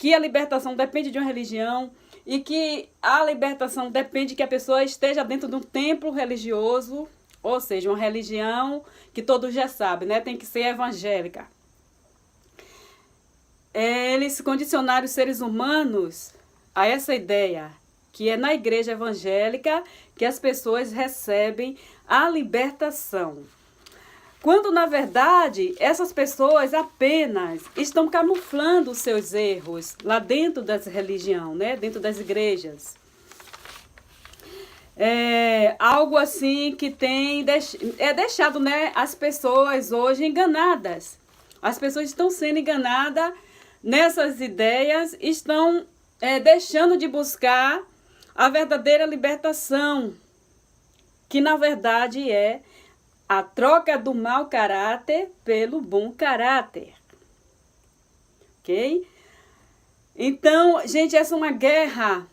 que a libertação depende de uma religião e que a libertação depende que a pessoa esteja dentro de um templo religioso, ou seja, uma religião que todos já sabem, né? Tem que ser evangélica. Eles condicionaram os seres humanos a essa ideia, que é na igreja evangélica que as pessoas recebem a libertação. Quando, na verdade, essas pessoas apenas estão camuflando os seus erros lá dentro dessa religião, né? Dentro das igrejas. É algo assim que é deixado, né, as pessoas hoje enganadas. As pessoas estão sendo enganadas nessas ideias, estão deixando de buscar a verdadeira libertação, que na verdade é a troca do mau caráter pelo bom caráter. Ok? Então, gente, essa é uma guerra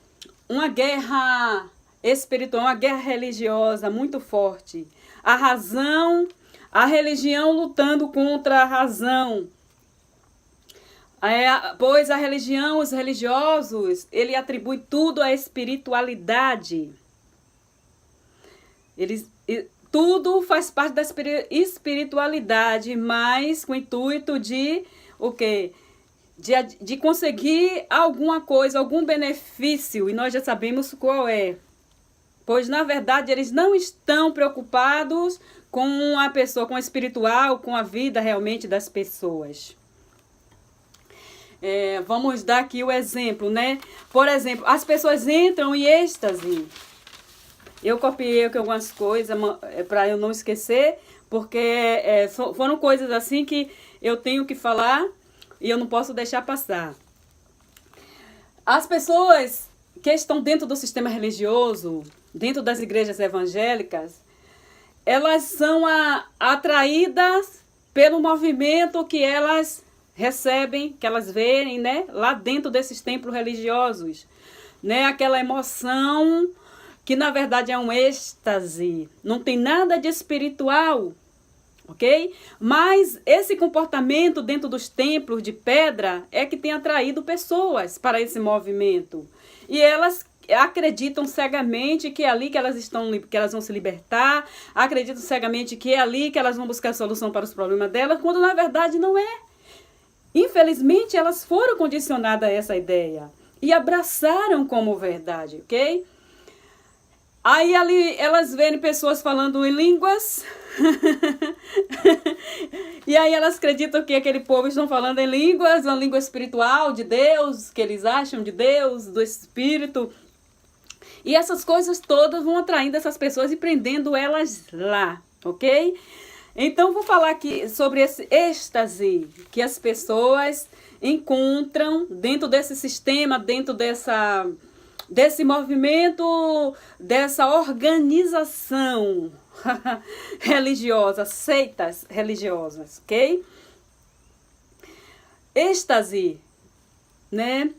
espiritual, uma guerra religiosa muito forte. A religião lutando contra a razão. Pois a religião, os religiosos, ele atribui tudo à espiritualidade. Tudo faz parte da espiritualidade, mas com o intuito de o quê? De conseguir alguma coisa, algum benefício, e nós já sabemos qual é. Pois, na verdade, eles não estão preocupados com a pessoa, com o espiritual, com a vida realmente das pessoas. Vamos dar aqui o exemplo, né? Por exemplo, as pessoas entram em êxtase. Eu copiei aqui algumas coisas para eu não esquecer, porque foram coisas assim que eu tenho que falar e eu não posso deixar passar. As pessoas que estão dentro do sistema religioso, dentro das igrejas evangélicas, elas são atraídas pelo movimento que elas recebem, que elas veem, né, lá dentro desses templos religiosos, né, aquela emoção que na verdade é um êxtase, não tem nada de espiritual, ok? Mas esse comportamento dentro dos templos de pedra é que tem atraído pessoas para esse movimento. E elas acreditam cegamente que é ali que elas vão se libertar, acreditam cegamente que é ali que elas vão buscar solução para os problemas delas, quando na verdade não é. Infelizmente, elas foram condicionadas a essa ideia e abraçaram como verdade, ok? Aí ali elas veem pessoas falando em línguas e aí elas acreditam que aquele povo estão falando em línguas, uma língua espiritual de Deus, que eles acham de Deus, do Espírito. E essas coisas todas vão atraindo essas pessoas e prendendo elas lá, ok? Então, vou falar aqui sobre esse êxtase que as pessoas encontram dentro desse sistema, dentro desse movimento, dessa organização religiosa, seitas religiosas, ok? Êxtase, né?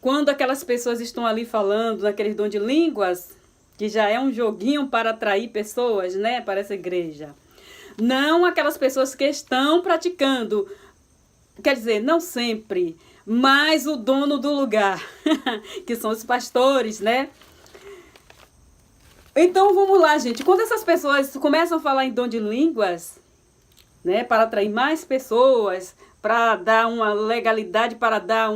Quando aquelas pessoas estão ali falando naqueles dom de línguas, que já é um joguinho para atrair pessoas, né, para essa igreja. Não aquelas pessoas que estão praticando, quer dizer, não sempre, mas o dono do lugar, que são os pastores, né? Então, vamos lá, gente. Quando essas pessoas começam a falar em dom de línguas, né, para atrair mais pessoas, para dar uma legalidade, para dar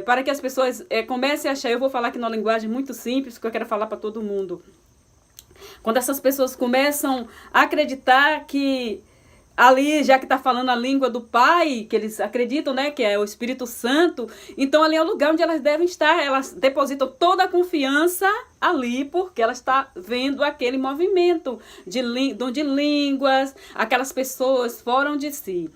para que as pessoas comecem a achar, eu vou falar aqui numa linguagem muito simples, que eu quero falar para todo mundo. Quando essas pessoas começam a acreditar que ali, já que está falando a língua do Pai, que eles acreditam, né, que é o Espírito Santo, então ali é o lugar onde elas devem estar. Elas depositam toda a confiança ali, porque ela está vendo aquele movimento de línguas, aquelas pessoas fora de si.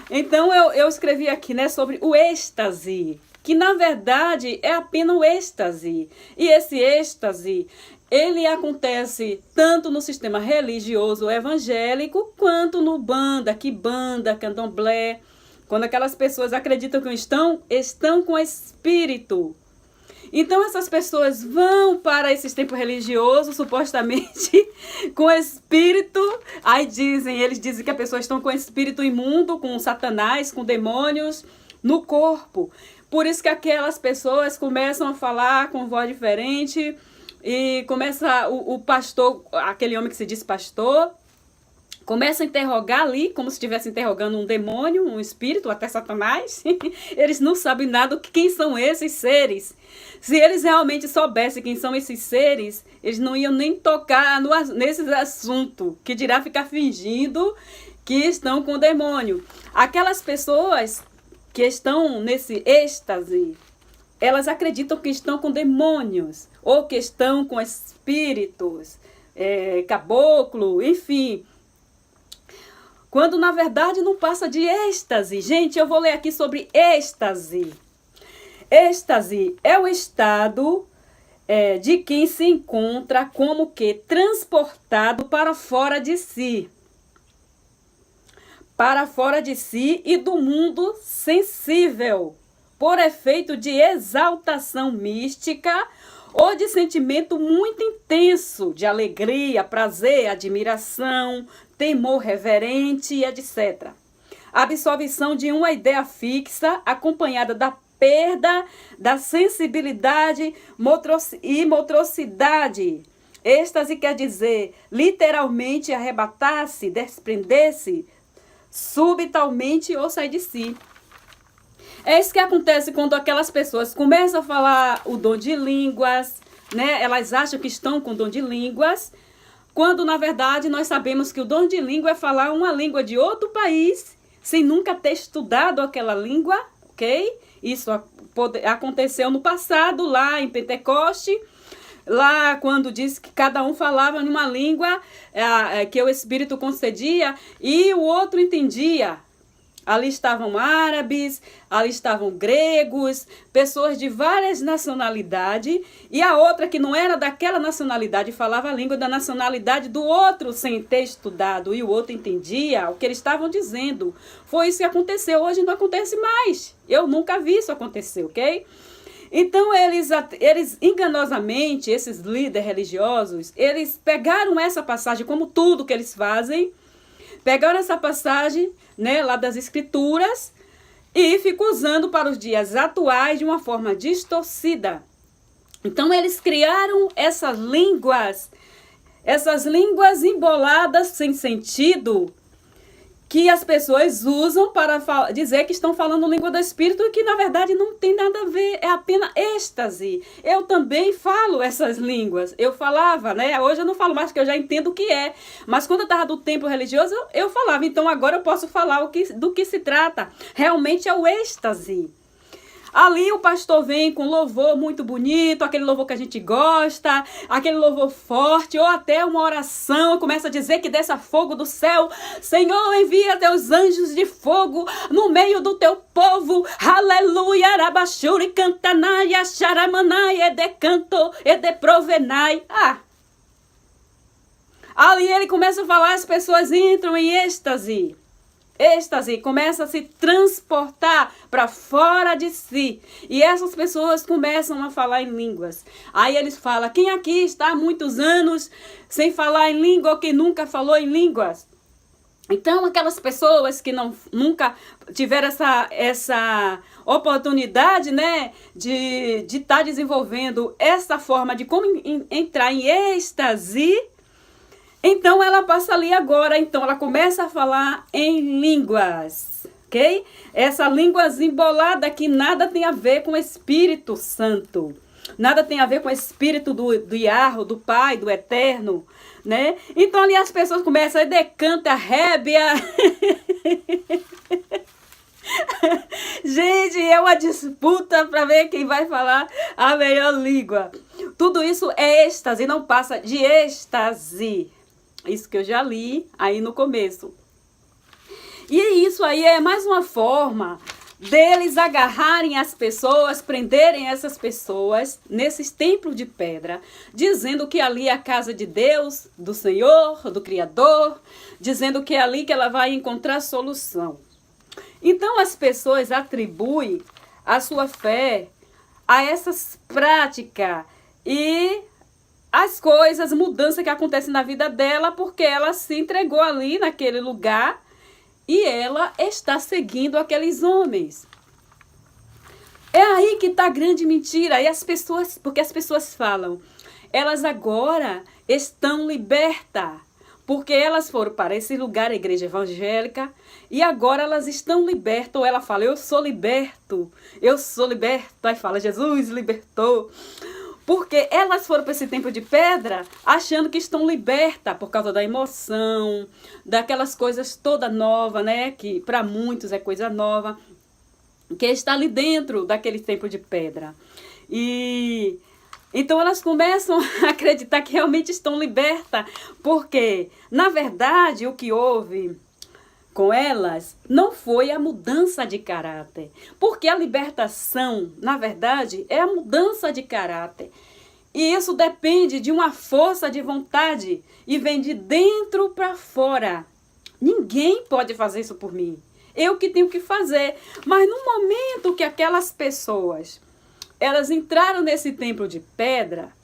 Então eu escrevi aqui, né, sobre o êxtase, que na verdade é apenas o êxtase. E esse êxtase, ele acontece tanto no sistema religioso evangélico, quanto no quimbanda, candomblé, quando aquelas pessoas acreditam que estão com espírito. Então essas pessoas vão para esses templos religiosos, supostamente, com espírito. Aí eles dizem que as pessoas estão com espírito imundo, com Satanás, com demônios, no corpo. Por isso que aquelas pessoas começam a falar com voz diferente e começa o pastor, aquele homem que se diz pastor, começa a interrogar ali, como se estivesse interrogando um demônio, um espírito, até Satanás. Eles não sabem nada quem são esses seres. Se eles realmente soubessem quem são esses seres, eles não iam nem tocar nesse assunto, que dirá ficar fingindo que estão com o demônio. Aquelas pessoas que estão nesse êxtase, elas acreditam que estão com demônios, ou que estão com espíritos, caboclo, enfim. Quando na verdade não passa de êxtase. Gente, eu vou ler aqui sobre êxtase. Êxtase é o estado de quem se encontra como que transportado para fora de si. Para fora de si e do mundo sensível, por efeito de exaltação mística ou de sentimento muito intenso de alegria, prazer, admiração, temor reverente, etc. Absorção de uma ideia fixa acompanhada da perda da sensibilidade e motricidade. Êxtase quer dizer literalmente arrebatar-se, desprender-se subitamente ou sair de si. É isso que acontece quando aquelas pessoas começam a falar o dom de línguas, né? Elas acham que estão com o dom de línguas, quando na verdade nós sabemos que o dom de língua é falar uma língua de outro país, sem nunca ter estudado aquela língua, ok? Isso aconteceu no passado, lá em Pentecoste, lá quando disse que cada um falava em uma língua que o Espírito concedia e o outro entendia. Ali estavam árabes, ali estavam gregos, pessoas de várias nacionalidades, e a outra que não era daquela nacionalidade falava a língua da nacionalidade do outro sem ter estudado, e o outro entendia o que eles estavam dizendo. Foi isso que aconteceu, hoje não acontece mais. Eu nunca vi isso acontecer, ok? Então, eles enganosamente, esses líderes religiosos, eles pegaram essa passagem, como tudo que eles fazem, pegaram essa passagem, né, lá das Escrituras, e ficam usando para os dias atuais de uma forma distorcida. Então, eles criaram essas línguas emboladas sem sentido, que as pessoas usam para dizer que estão falando língua do Espírito e que na verdade não tem nada a ver, é apenas êxtase. Eu também falo essas línguas, eu falava, né? Hoje eu não falo mais porque eu já entendo o que é, mas quando eu estava do templo religioso eu falava, então agora eu posso falar do que se trata. Realmente é o êxtase. Ali o pastor vem com louvor muito bonito, aquele louvor que a gente gosta, aquele louvor forte, ou até uma oração, começa a dizer que desça fogo do céu. Senhor, envia teus anjos de fogo no meio do teu povo. Aleluia, arabachuri, cantanai, acharamanai, edecanto, edeprovenai. Ali ele começa a falar, as pessoas entram em êxtase. Êxtase, começa a se transportar para fora de si. E essas pessoas começam a falar em línguas. Aí eles falam, quem aqui está há muitos anos sem falar em língua ou que nunca falou em línguas? Então, aquelas pessoas que nunca tiveram essa oportunidade, né, de estar desenvolvendo essa forma de como entrar em êxtase, então ela passa ali agora, então ela começa a falar em línguas, ok? Essa língua embolada que nada tem a ver com o Espírito Santo, nada tem a ver com o Espírito do Iarro, do Pai, do Eterno, né? Então ali as pessoas começam a decanta, rébia. Gente, é uma disputa para ver quem vai falar a melhor língua. Tudo isso é êxtase, não passa de êxtase. Isso que eu já li aí no começo. E isso aí é mais uma forma deles agarrarem as pessoas, prenderem essas pessoas nesses templos de pedra, dizendo que ali é a casa de Deus, do Senhor, do Criador, dizendo que é ali que ela vai encontrar solução. Então as pessoas atribuem a sua fé a essas práticas e as coisas, mudanças que acontecem na vida dela, porque ela se entregou ali naquele lugar e ela está seguindo aqueles homens. É aí que está a grande mentira. E as pessoas, porque as pessoas falam, elas agora estão libertas. Porque elas foram para esse lugar, a igreja evangélica, e agora elas estão libertas. Ou ela fala, eu sou liberto. Aí fala, Jesus libertou. Porque elas foram para esse templo de pedra achando que estão libertas por causa da emoção, daquelas coisas toda nova, né? Que para muitos é coisa nova, que está ali dentro daquele templo de pedra. E então elas começam a acreditar que realmente estão libertas, porque, na verdade, o que houve com elas não foi a mudança de caráter. Porque a libertação, na verdade, é a mudança de caráter. E isso depende de uma força de vontade e vem de dentro para fora. Ninguém pode fazer isso por mim. Eu que tenho que fazer. Mas no momento que aquelas pessoas, elas entraram nesse templo de pedra,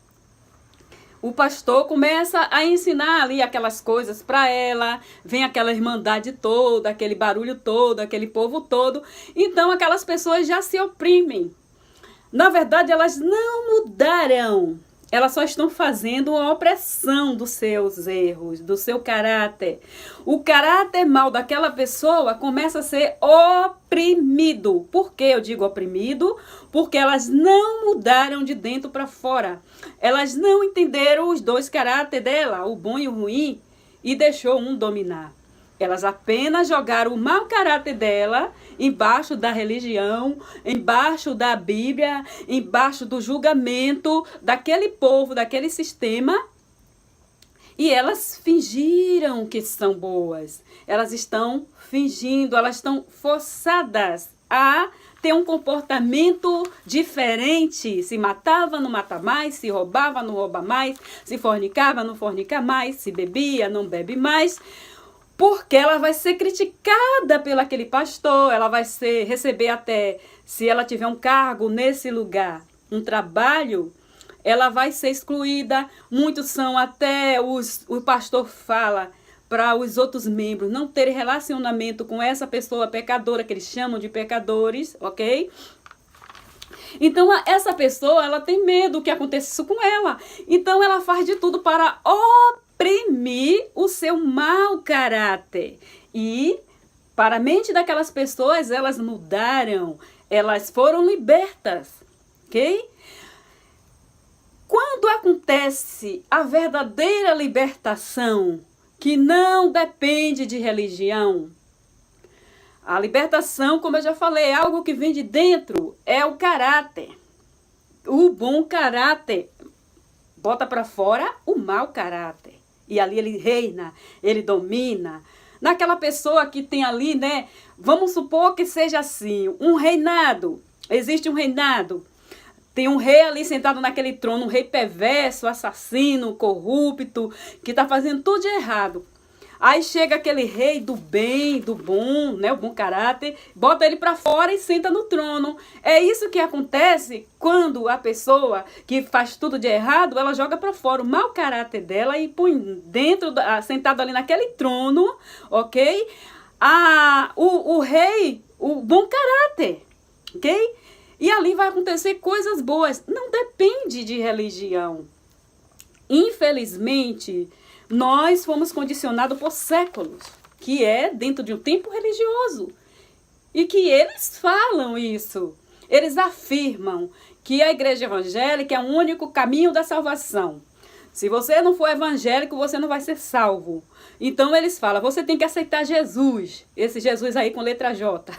o pastor começa a ensinar ali aquelas coisas para ela, vem aquela irmandade toda, aquele barulho todo, aquele povo todo. Então aquelas pessoas já se oprimem. Na verdade, elas não mudaram. Elas só estão fazendo uma opressão dos seus erros, do seu caráter. O caráter mal daquela pessoa começa a ser oprimido. Por que eu digo oprimido? Porque elas não mudaram de dentro para fora. Elas não entenderam os dois caráteres dela, o bom e o ruim, e deixou um dominar. Elas apenas jogaram o mau caráter dela embaixo da religião, embaixo da Bíblia, embaixo do julgamento daquele povo, daquele sistema. E elas fingiram que são boas. Elas estão fingindo, elas estão forçadas a ter um comportamento diferente. Se matava, não mata mais. Se roubava, não rouba mais. Se fornicava, não fornica mais. Se bebia, não bebe mais. Porque ela vai ser criticada pelo aquele pastor, ela vai receber até, se ela tiver um cargo nesse lugar, um trabalho, ela vai ser excluída. Muitos são até, o pastor fala para os outros membros não terem relacionamento com essa pessoa pecadora, que eles chamam de pecadores, ok? Então, essa pessoa, ela tem medo que aconteça isso com ela. Então, ela faz de tudo para oprimir o seu mau caráter. E, para a mente daquelas pessoas, elas mudaram. Elas foram libertas. Ok? Quando acontece a verdadeira libertação, que não depende de religião, a libertação, como eu já falei, é algo que vem de dentro, é o caráter. O bom caráter bota para fora o mau caráter. E ali ele reina, ele domina. Naquela pessoa que tem ali, né? Vamos supor que seja assim, um reinado. Existe um reinado. Tem um rei ali sentado naquele trono, um rei perverso, assassino, corrupto, que está fazendo tudo de errado. Aí chega aquele rei do bem, do bom, né, o bom caráter, bota ele para fora e senta no trono. É isso que acontece quando a pessoa que faz tudo de errado, ela joga para fora o mau caráter dela e põe dentro, sentado ali naquele trono, ok? O rei, o bom caráter, ok? E ali vai acontecer coisas boas. Não depende de religião. Infelizmente, nós fomos condicionados por séculos, que é dentro de um tempo religioso. E que eles falam isso. Eles afirmam que a igreja evangélica é o único caminho da salvação. Se você não for evangélico, você não vai ser salvo. Então eles falam, você tem que aceitar Jesus. Esse Jesus aí com letra J.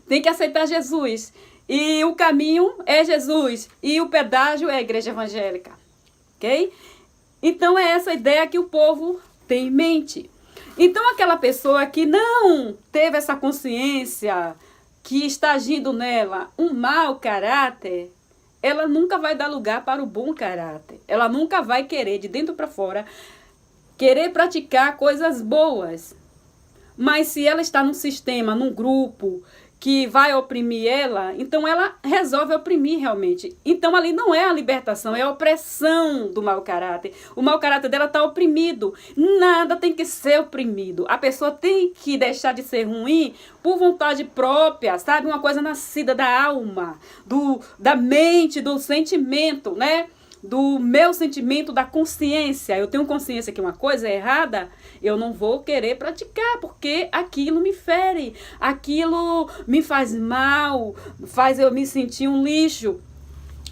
Tem que aceitar Jesus. E o caminho é Jesus. E o pedágio é a igreja evangélica. Ok? Então é essa ideia que o povo tem em mente. Então aquela pessoa que não teve essa consciência, que está agindo nela um mau caráter, ela nunca vai dar lugar para o bom caráter. Ela nunca vai querer, de dentro para fora, querer praticar coisas boas. Mas se ela está num sistema, num grupo, que vai oprimir ela, então ela resolve oprimir realmente. Então ali não é a libertação, é a opressão do mau caráter. O mau caráter dela está oprimido. Nada tem que ser oprimido. A pessoa tem que deixar de ser ruim por vontade própria, sabe? Uma coisa nascida da alma, da mente, do sentimento, né? Do meu sentimento, da consciência. Eu tenho consciência que uma coisa é errada, eu não vou querer praticar, porque aquilo me fere, aquilo me faz mal, faz eu me sentir um lixo.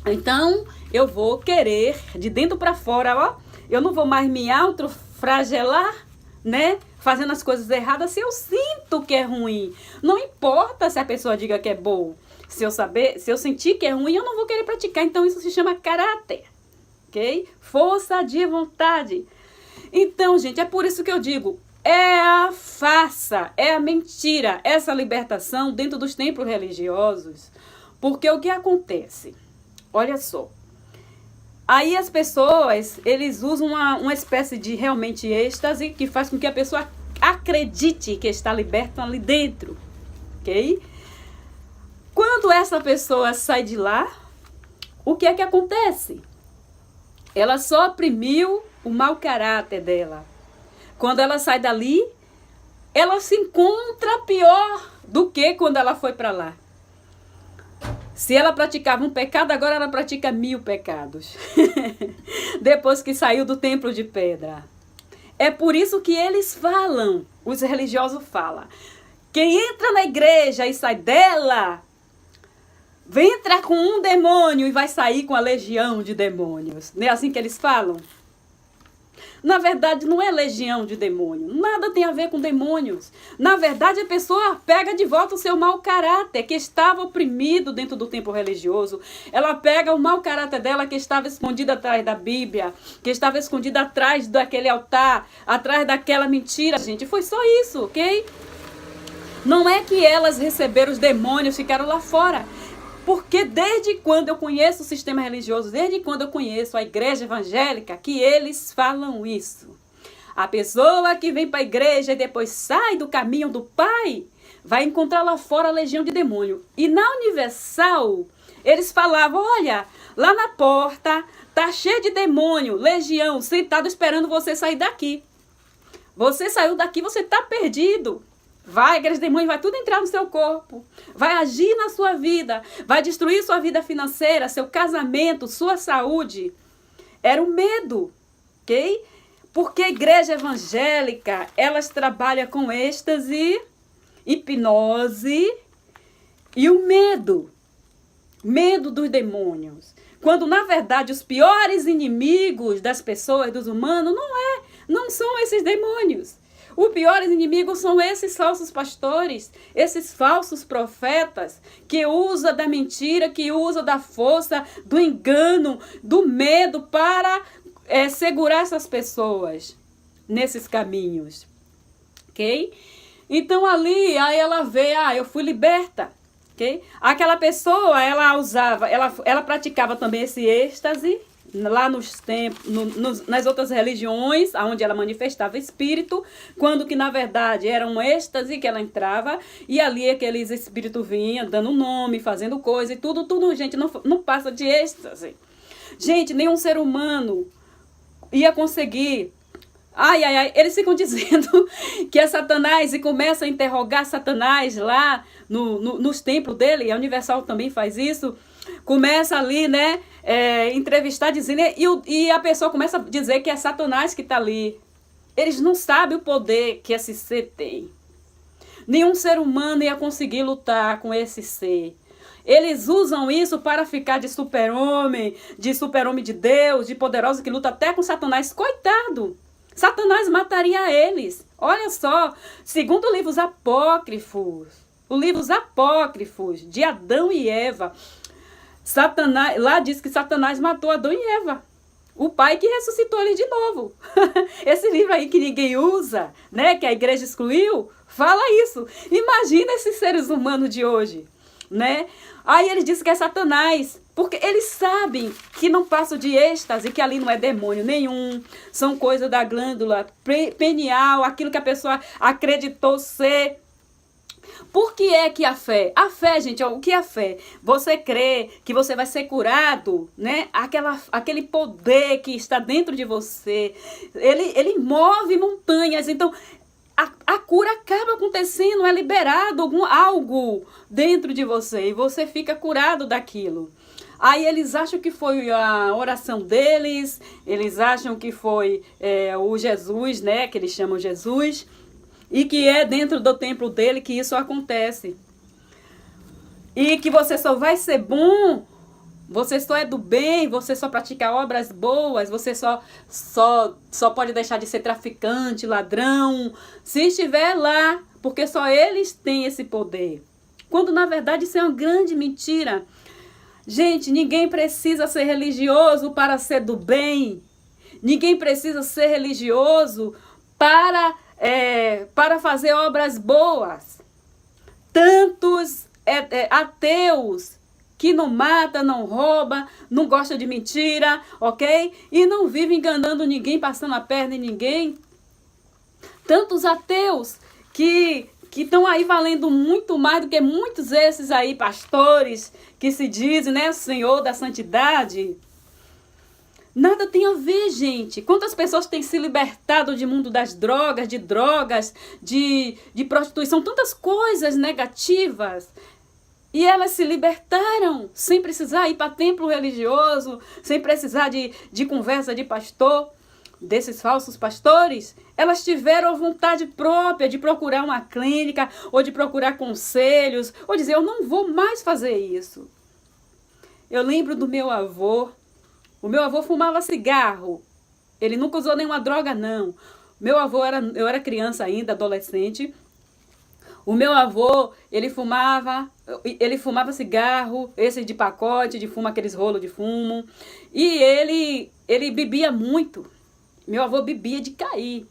Então, eu vou querer, de dentro para fora, ó, eu não vou mais me autoflagelar, né? Fazendo as coisas erradas se eu sinto que é ruim. Não importa se a pessoa diga que é bom. Se eu sentir que é ruim, eu não vou querer praticar. Então, isso se chama caráter. Ok? Força de vontade. Então, gente, é por isso que eu digo, é a farsa, é a mentira, essa libertação dentro dos templos religiosos. Porque o que acontece? Olha só. Aí as pessoas, eles usam uma espécie de realmente êxtase que faz com que a pessoa acredite que está liberta ali dentro. Ok? Quando essa pessoa sai de lá, o que é que acontece? Ela só oprimiu o mau caráter dela. Quando ela sai dali, ela se encontra pior do que quando ela foi para lá. Se ela praticava um pecado, agora ela pratica 1000 pecados. Depois que saiu do templo de pedra. É por isso que eles falam, os religiosos falam, quem entra na igreja e sai dela, vem entrar com um demônio e vai sair com a legião de demônios. Não é assim que eles falam? Na verdade, não é legião de demônio. Nada tem a ver com demônios. Na verdade, a pessoa pega de volta o seu mau caráter, que estava oprimido dentro do templo religioso. Ela pega o mau caráter dela, que estava escondido atrás da Bíblia, que estava escondido atrás daquele altar, atrás daquela mentira. Gente, foi só isso, ok? Não é que elas receberam os demônios, ficaram lá fora. Porque desde quando eu conheço o sistema religioso, desde quando eu conheço a igreja evangélica, que eles falam isso. A pessoa que vem para a igreja e depois sai do caminho do Pai, vai encontrar lá fora a legião de demônio. E na Universal, eles falavam, olha, lá na porta tá cheio de demônio, legião, sentado esperando você sair daqui. Você saiu daqui, você tá perdido. Vai, aqueles demônios, vai tudo entrar no seu corpo, vai agir na sua vida, vai destruir sua vida financeira, seu casamento, sua saúde. Era o medo, ok? Porque a igreja evangélica, elas trabalham com êxtase, hipnose e o medo. Medo dos demônios. Quando, na verdade, os piores inimigos das pessoas, dos humanos, não são esses demônios. Os piores inimigos são esses falsos pastores, esses falsos profetas que usam da mentira, que usam da força, do engano, do medo para segurar essas pessoas nesses caminhos. Ok? Então ali, aí ela vê, eu fui liberta. Okay? Aquela pessoa, ela praticava também esse êxtase, lá nos tempos, nas outras religiões, onde ela manifestava espírito, quando que na verdade era um êxtase que ela entrava, e ali aqueles espíritos vinham, dando nome, fazendo coisa, e tudo, gente, não passa de êxtase. Gente, nenhum ser humano ia conseguir. Eles ficam dizendo que é Satanás, e começa a interrogar Satanás lá nos templos dele, a Universal também faz isso. Começa ali, né, entrevistar, dizendo, e a pessoa começa a dizer que é Satanás que está ali. Eles não sabem o poder que esse ser tem. Nenhum ser humano ia conseguir lutar com esse ser. Eles usam isso para ficar de super-homem de Deus, de poderoso que luta até com Satanás. Coitado! Satanás mataria eles. Olha só, segundo livros apócrifos, os livros apócrifos de Adão e Eva, Satanás, lá diz que Satanás matou Adão e Eva. O pai que ressuscitou ele de novo. Esse livro aí que ninguém usa, né, que a igreja excluiu, fala isso. Imagina esses seres humanos de hoje, né? Aí eles dizem que é Satanás, porque eles sabem que não passam de êxtase, que ali não é demônio nenhum, são coisas da glândula pineal, aquilo que a pessoa acreditou ser. Por que é que a fé? A fé, gente, ó, o que é a fé? Você crê que você vai ser curado, né? Aquele poder que está dentro de você, ele move montanhas. Então, a cura acaba acontecendo, é liberado algo dentro de você e você fica curado daquilo. Aí eles acham que foi a oração deles, eles acham que foi o Jesus, né? Que eles chamam Jesus. E que é dentro do templo dele que isso acontece. E que você só vai ser bom, você só é do bem, você só pratica obras boas, você só pode deixar de ser traficante, ladrão, se estiver lá, porque só eles têm esse poder. Quando na verdade isso é uma grande mentira. Gente, ninguém precisa ser religioso para ser do bem. Ninguém precisa ser religioso para fazer obras boas. Tantos ateus que não mata, não rouba, não gosta de mentira, ok? E não vive enganando ninguém, passando a perna em ninguém. Tantos ateus que estão aí valendo muito mais do que muitos desses aí pastores que se dizem, né, Senhor da santidade. Nada tem a ver, gente. Quantas pessoas têm se libertado do mundo das drogas, de prostituição, tantas coisas negativas. E elas se libertaram sem precisar ir para templo religioso, sem precisar de conversa de pastor, desses falsos pastores. Elas tiveram vontade própria de procurar uma clínica, ou de procurar conselhos, ou dizer, eu não vou mais fazer isso. Eu lembro do meu avô. O meu avô fumava cigarro. Ele nunca usou nenhuma droga, não. Meu avô eu era criança ainda, adolescente. O meu avô, ele fumava cigarro, esse de pacote, de fumo, aqueles rolos de fumo. E ele bebia muito. Meu avô bebia de cair.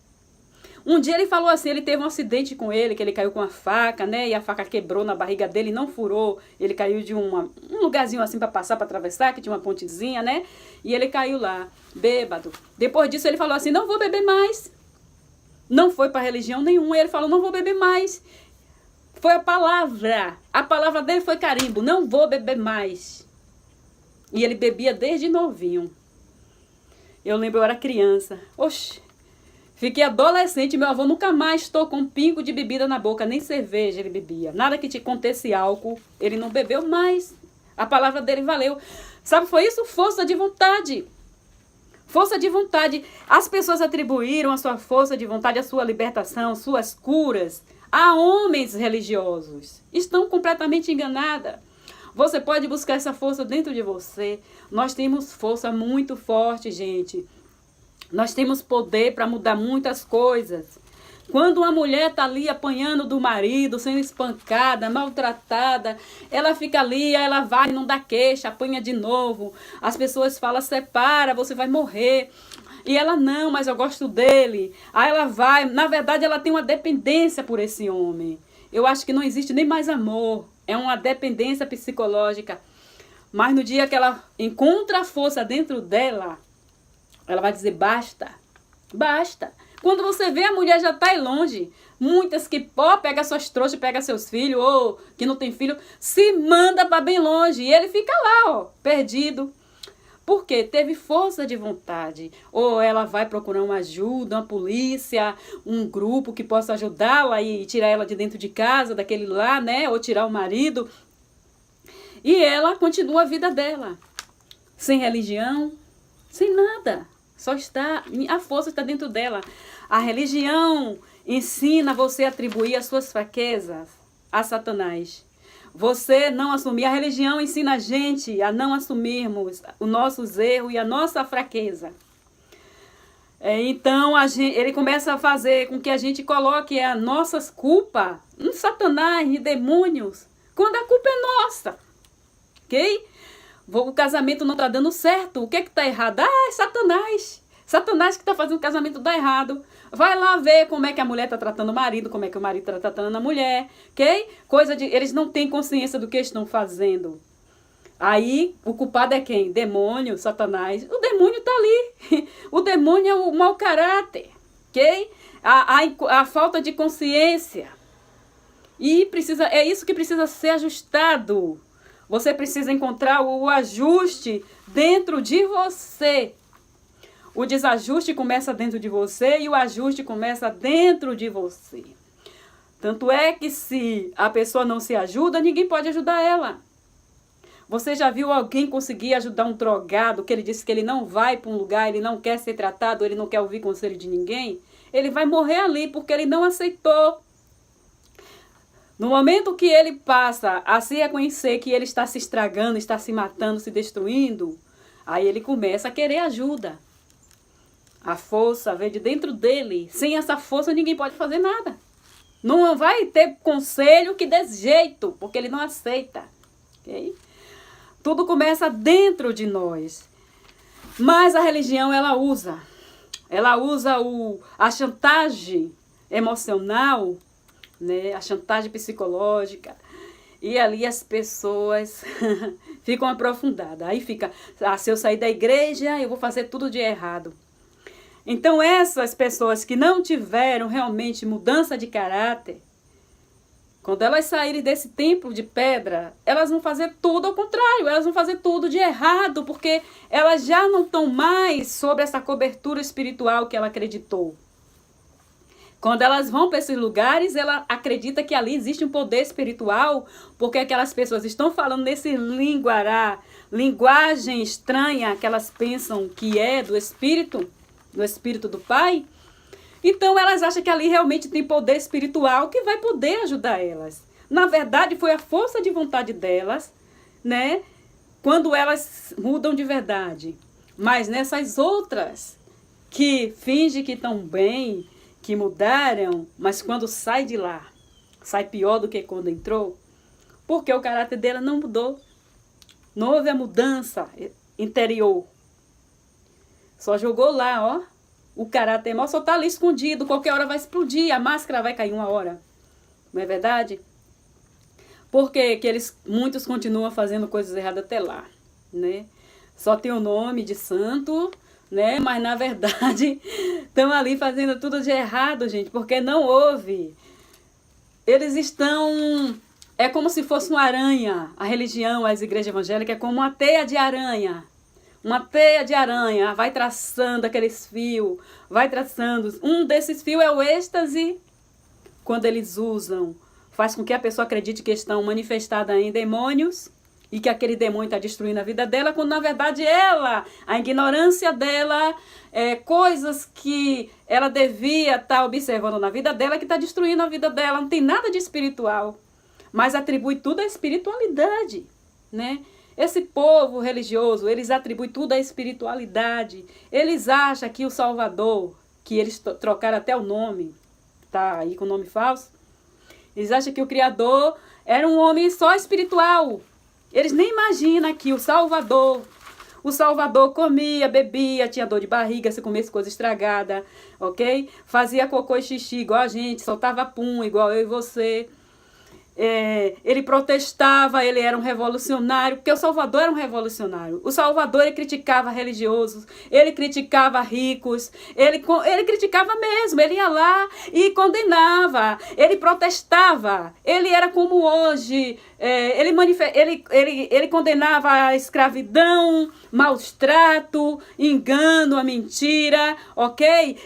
Um dia ele falou assim, ele teve um acidente com ele, que ele caiu com uma faca, né? E a faca quebrou na barriga dele, não furou. Ele caiu de um lugarzinho assim para passar, para atravessar, que tinha uma pontezinha, né? E ele caiu lá, bêbado. Depois disso ele falou assim, não vou beber mais. Não foi para religião nenhuma. Ele falou, não vou beber mais. Foi a palavra. A palavra dele foi carimbo, não vou beber mais. E ele bebia desde novinho. Eu lembro, eu era criança. Oxe. Fiquei adolescente, meu avô nunca mais tocou um pingo de bebida na boca, nem cerveja ele bebia. Nada que te contesse álcool, ele não bebeu mais. A palavra dele valeu. Sabe, foi isso? Força de vontade. Força de vontade. As pessoas atribuíram a sua força de vontade, a sua libertação, suas curas, a homens religiosos. Estão completamente enganadas. Você pode buscar essa força dentro de você. Nós temos força muito forte, gente. Nós temos poder para mudar muitas coisas. Quando uma mulher está ali apanhando do marido, sendo espancada, maltratada, ela fica ali, ela vai, não dá queixa, apanha de novo. As pessoas falam, separa, você vai morrer. E ela, não, mas eu gosto dele. Aí ela vai, na verdade ela tem uma dependência por esse homem. Eu acho que não existe nem mais amor. É uma dependência psicológica. Mas no dia que ela encontra a força dentro dela, ela vai dizer, basta, basta. Quando você vê, a mulher já está aí longe. Muitas que pega suas trouxas, pega seus filhos, ou que não tem filho, se manda para bem longe. E ele fica lá, ó, perdido. Por quê? Teve força de vontade. Ou ela vai procurar uma ajuda, uma polícia, um grupo que possa ajudá-la e tirar ela de dentro de casa, daquele lá, né? Ou tirar o marido. E ela continua a vida dela. Sem religião, sem nada. Só está, a força está dentro dela. A religião ensina você a atribuir as suas fraquezas a Satanás. Você não assumir. A religião ensina a gente a não assumirmos os nossos erros e a nossa fraqueza. Então, ele começa a fazer com que a gente coloque as nossas culpas em Satanás, em demônios, quando a culpa é nossa. Ok? O casamento não está dando certo. O que está errado? Ah, é Satanás. Satanás que está fazendo o casamento dar errado. Vai lá ver como é que a mulher está tratando o marido, como é que o marido está tratando a mulher. Ok? Eles não têm consciência do que estão fazendo. Aí, o culpado é quem? Demônio, Satanás. O demônio está ali. O demônio é o mau caráter. Ok? A falta de consciência. E é isso que precisa ser ajustado. Você precisa encontrar o ajuste dentro de você. O desajuste começa dentro de você e o ajuste começa dentro de você. Tanto é que se a pessoa não se ajuda, ninguém pode ajudar ela. Você já viu alguém conseguir ajudar um drogado que ele disse que ele não vai para um lugar, ele não quer ser tratado, ele não quer ouvir conselho de ninguém? Ele vai morrer ali porque ele não aceitou. No momento que ele passa a se reconhecer que ele está se estragando, está se matando, se destruindo, aí ele começa a querer ajuda. A força vem de dentro dele. Sem essa força ninguém pode fazer nada. Não vai ter conselho que dê jeito, porque ele não aceita. Okay? Tudo começa dentro de nós. Mas a religião, ela usa a chantagem emocional, né? A chantagem psicológica. E ali as pessoas ficam aprofundadas. Aí fica, se eu sair da igreja, eu vou fazer tudo de errado. Então essas pessoas que não tiveram realmente mudança de caráter, quando elas saírem desse templo de pedra, elas vão fazer tudo ao contrário, elas vão fazer tudo de errado, porque elas já não estão mais sobre essa cobertura espiritual que ela acreditou. Quando elas vão para esses lugares, ela acredita que ali existe um poder espiritual, porque aquelas pessoas estão falando nesse linguagem estranha que elas pensam que é do Espírito do Pai. Então elas acham que ali realmente tem poder espiritual que vai poder ajudar elas. Na verdade, foi a força de vontade delas, né? Quando elas mudam de verdade. Mas nessas outras que fingem que estão bem, que mudaram, mas quando sai de lá, sai pior do que quando entrou, porque o caráter dela não mudou. Não houve a mudança interior. Só jogou lá, ó. O caráter emocional só está ali escondido. Qualquer hora vai explodir. A máscara vai cair uma hora. Não é verdade? Porque muitos continuam fazendo coisas erradas até lá, né? Só tem o nome de santo, né? Mas na verdade estão ali fazendo tudo de errado, gente. Porque não houve. Eles estão... É como se fosse uma aranha. A religião, as igrejas evangélicas, é como uma teia de aranha. Uma teia de aranha, vai traçando aqueles fios, vai traçando. Um desses fios é o êxtase, quando eles usam. Faz com que a pessoa acredite que estão manifestadas em demônios e que aquele demônio está destruindo a vida dela, quando na verdade a ignorância dela, coisas que ela devia estar observando na vida dela, que está destruindo a vida dela. Não tem nada de espiritual, mas atribui tudo à espiritualidade, né? Esse povo religioso, eles atribuem tudo à espiritualidade. Eles acham que o Salvador, que eles trocaram até o nome, tá aí com o nome falso, eles acham que o Criador era um homem só espiritual. Eles nem imaginam que o Salvador comia, bebia, tinha dor de barriga se comesse coisa estragada, ok? Fazia cocô e xixi igual a gente, soltava pum igual eu e você. Ele protestava, ele era um revolucionário, porque o Salvador era um revolucionário. O Salvador, ele criticava religiosos, ele criticava ricos, ele criticava mesmo, ele ia lá e condenava, ele protestava, ele era como hoje, ele condenava a escravidão, maus trato, engano, a mentira, ok?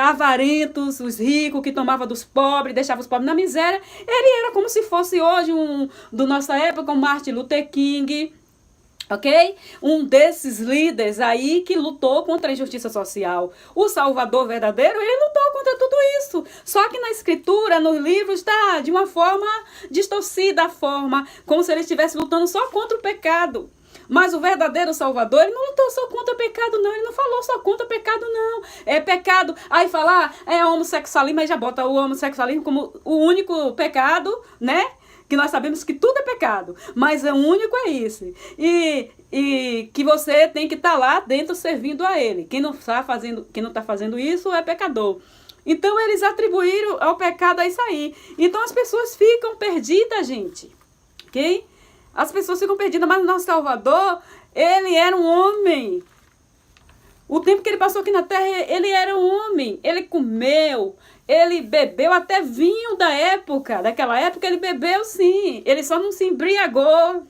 Avarentos, os ricos que tomavam dos pobres, deixavam os pobres na miséria. Ele era como se fosse hoje do nossa época, um Martin Luther King, ok? Um desses líderes aí que lutou contra a injustiça social. O Salvador verdadeiro, ele lutou contra tudo isso. Só que na escritura, nos livros, está de uma forma distorcida a forma, como se ele estivesse lutando só contra o pecado. Mas o verdadeiro Salvador, ele não lutou só contra o pecado, não. Ele não falou só contra o pecado, não. É pecado. Aí falar, homossexualismo, aí já bota o homossexualismo como o único pecado, né? Que nós sabemos que tudo é pecado. Mas o único é esse. E que você tem que estar lá dentro servindo a ele. Quem não está fazendo isso é pecador. Então, eles atribuíram ao pecado a isso aí. Então, as pessoas ficam perdidas, gente. Ok? As pessoas ficam perdidas, mas o nosso Salvador, ele era um homem O tempo que ele passou aqui na terra, ele era um homem. Ele comeu, ele bebeu até vinho da época. Daquela época ele bebeu sim. Ele só não se embriagou.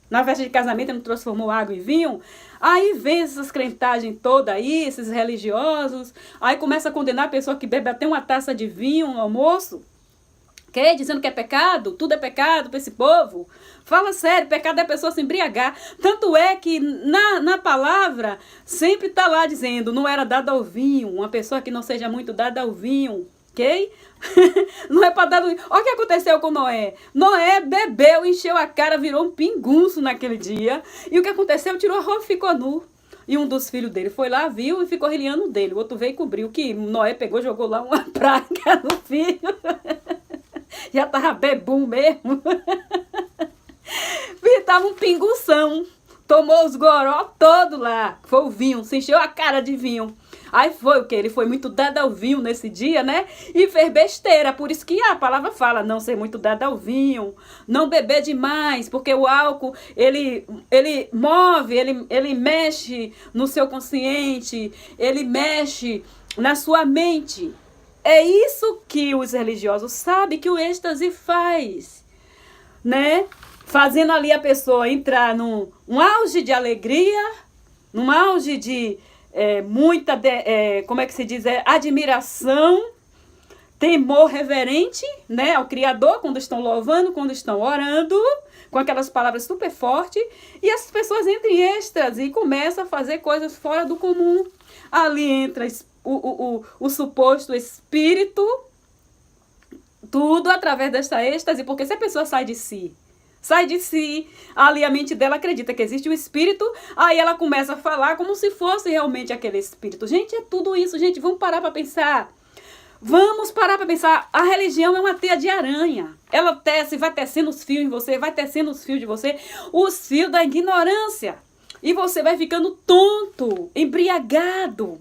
Na festa de casamento ele não transformou água em vinho. Aí vem essas crentagens todas aí, esses religiosos. Aí começa a condenar a pessoa que bebe até uma taça de vinho no almoço. Dizendo que é pecado, tudo é pecado para esse povo. Fala sério, pecado é a pessoa se embriagar. Tanto é que na palavra sempre está lá dizendo, não era dado ao vinho, uma pessoa que não seja muito dada ao vinho, ok? Não é para dar ao vinho. Olha o que aconteceu com Noé. Noé bebeu, encheu a cara, virou um pingunço naquele dia. E o que aconteceu? Tirou a roupa e ficou nu. E um dos filhos dele foi lá, viu e ficou riando dele. O outro veio e cobriu, que Noé pegou, jogou lá uma praga no filho. Já tava bebum mesmo. Tava um pingução. Tomou os goró todo lá. Foi o vinho, se encheu a cara de vinho. Aí foi o que? Ele foi muito dado ao vinho nesse dia, né? E fez besteira. Por isso que a palavra fala, não ser muito dado ao vinho. Não beber demais, porque o álcool, ele move, ele mexe no seu consciente. Ele mexe na sua mente. É isso que os religiosos sabem que o êxtase faz, né? Fazendo ali a pessoa entrar num auge de alegria, num auge de muita, como é que se diz? Admiração, temor reverente, né? Ao Criador, quando estão louvando, quando estão orando, com aquelas palavras super fortes. E essas pessoas entram em êxtase e começam a fazer coisas fora do comum. Ali entra o suposto espírito, tudo através desta êxtase, porque se a pessoa sai de si, ali a mente dela acredita que existe um espírito, aí ela começa a falar como se fosse realmente aquele espírito. Gente, é tudo isso, gente, vamos parar para pensar. Vamos parar para pensar. A religião é uma teia de aranha. Ela tece, vai tecendo os fios em você, vai tecendo os fios de você, os fios da ignorância. E você vai ficando tonto, embriagado.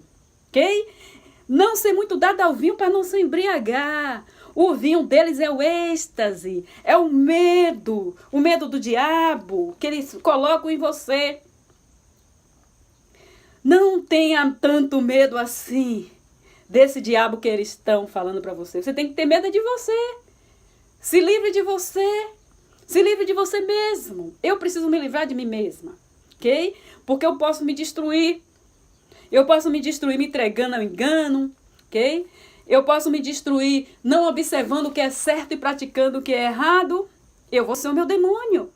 Ok? Não ser muito dado ao vinho para não se embriagar. O vinho deles é o êxtase, é o medo do diabo que eles colocam em você. Não tenha tanto medo assim desse diabo que eles estão falando para você. Você tem que ter medo de você. Se livre de você. Se livre de você mesmo. Eu preciso me livrar de mim mesma, ok? Porque eu posso me destruir. Eu posso me destruir me entregando ao engano, ok? Eu posso me destruir não observando o que é certo e praticando o que é errado. Eu vou ser o meu demônio.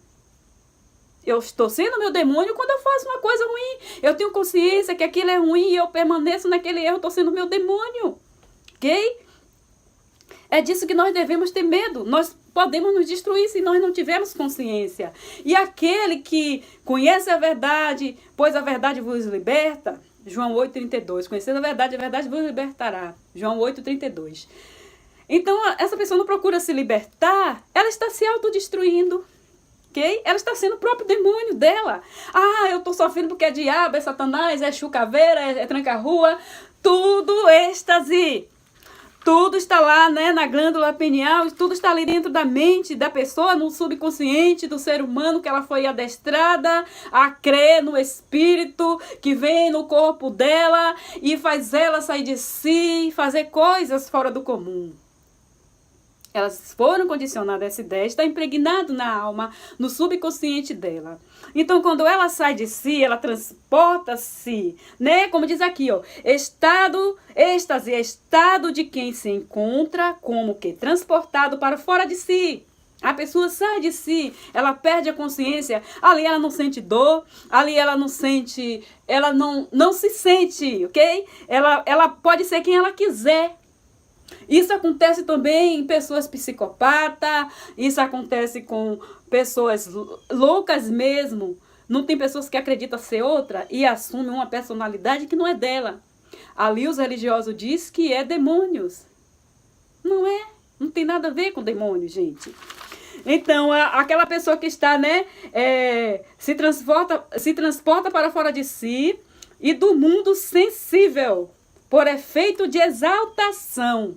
Eu estou sendo o meu demônio quando eu faço uma coisa ruim. Eu tenho consciência que aquilo é ruim e eu permaneço naquele erro, estou sendo o meu demônio, ok? É disso que nós devemos ter medo. Nós podemos nos destruir se nós não tivermos consciência. E aquele que conhece a verdade, pois a verdade vos liberta, João 8,32. Conhecendo a verdade vos libertará. João 8,32. Então, essa pessoa não procura se libertar, ela está se autodestruindo. Ok? Ela está sendo o próprio demônio dela. Ah, eu estou sofrendo porque é diabo, é satanás, é chucaveira, é tranca-rua. Tudo êxtase. Tudo está lá, né, na glândula pineal, tudo está ali dentro da mente da pessoa, no subconsciente do ser humano, que ela foi adestrada a crer no espírito que vem no corpo dela e faz ela sair de si, fazer coisas fora do comum. Elas foram condicionadas a essa ideia, está impregnado na alma, no subconsciente dela. Então, quando ela sai de si, ela transporta-se, né? Como diz aqui, ó, êxtase é estado de quem se encontra como que transportado para fora de si. A pessoa sai de si, ela perde a consciência, ali ela não sente dor, ali ela não sente, ela não se sente, ok? Ela pode ser quem ela quiser. Isso acontece também em pessoas psicopatas, isso acontece com pessoas loucas mesmo. Não tem pessoas que acreditam ser outra e assumem uma personalidade que não é dela. Ali os religiosos dizem que é demônios. Não é, não tem nada a ver com demônio, gente. Então, aquela pessoa que está, né, se transporta para fora de si e do mundo sensível, por efeito de exaltação.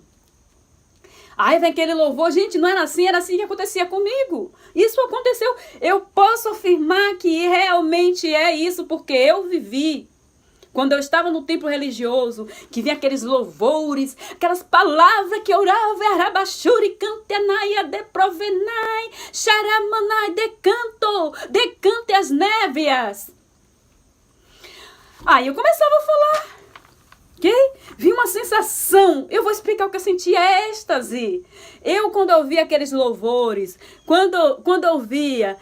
Aí vem aquele louvor, gente, não era assim que acontecia comigo. Isso aconteceu. Eu posso afirmar que realmente é isso, porque eu vivi. quando eu estava no templo religioso, que vinha aqueles louvores, aquelas palavras que orava, arabachuri, cantenaia, deprovenai, charamanai, decante as névias. Aí eu começava a falar, ok? Vi uma sensação, eu vou explicar o que eu senti, é êxtase. Eu, quando eu ouvia aqueles louvores, quando eu via,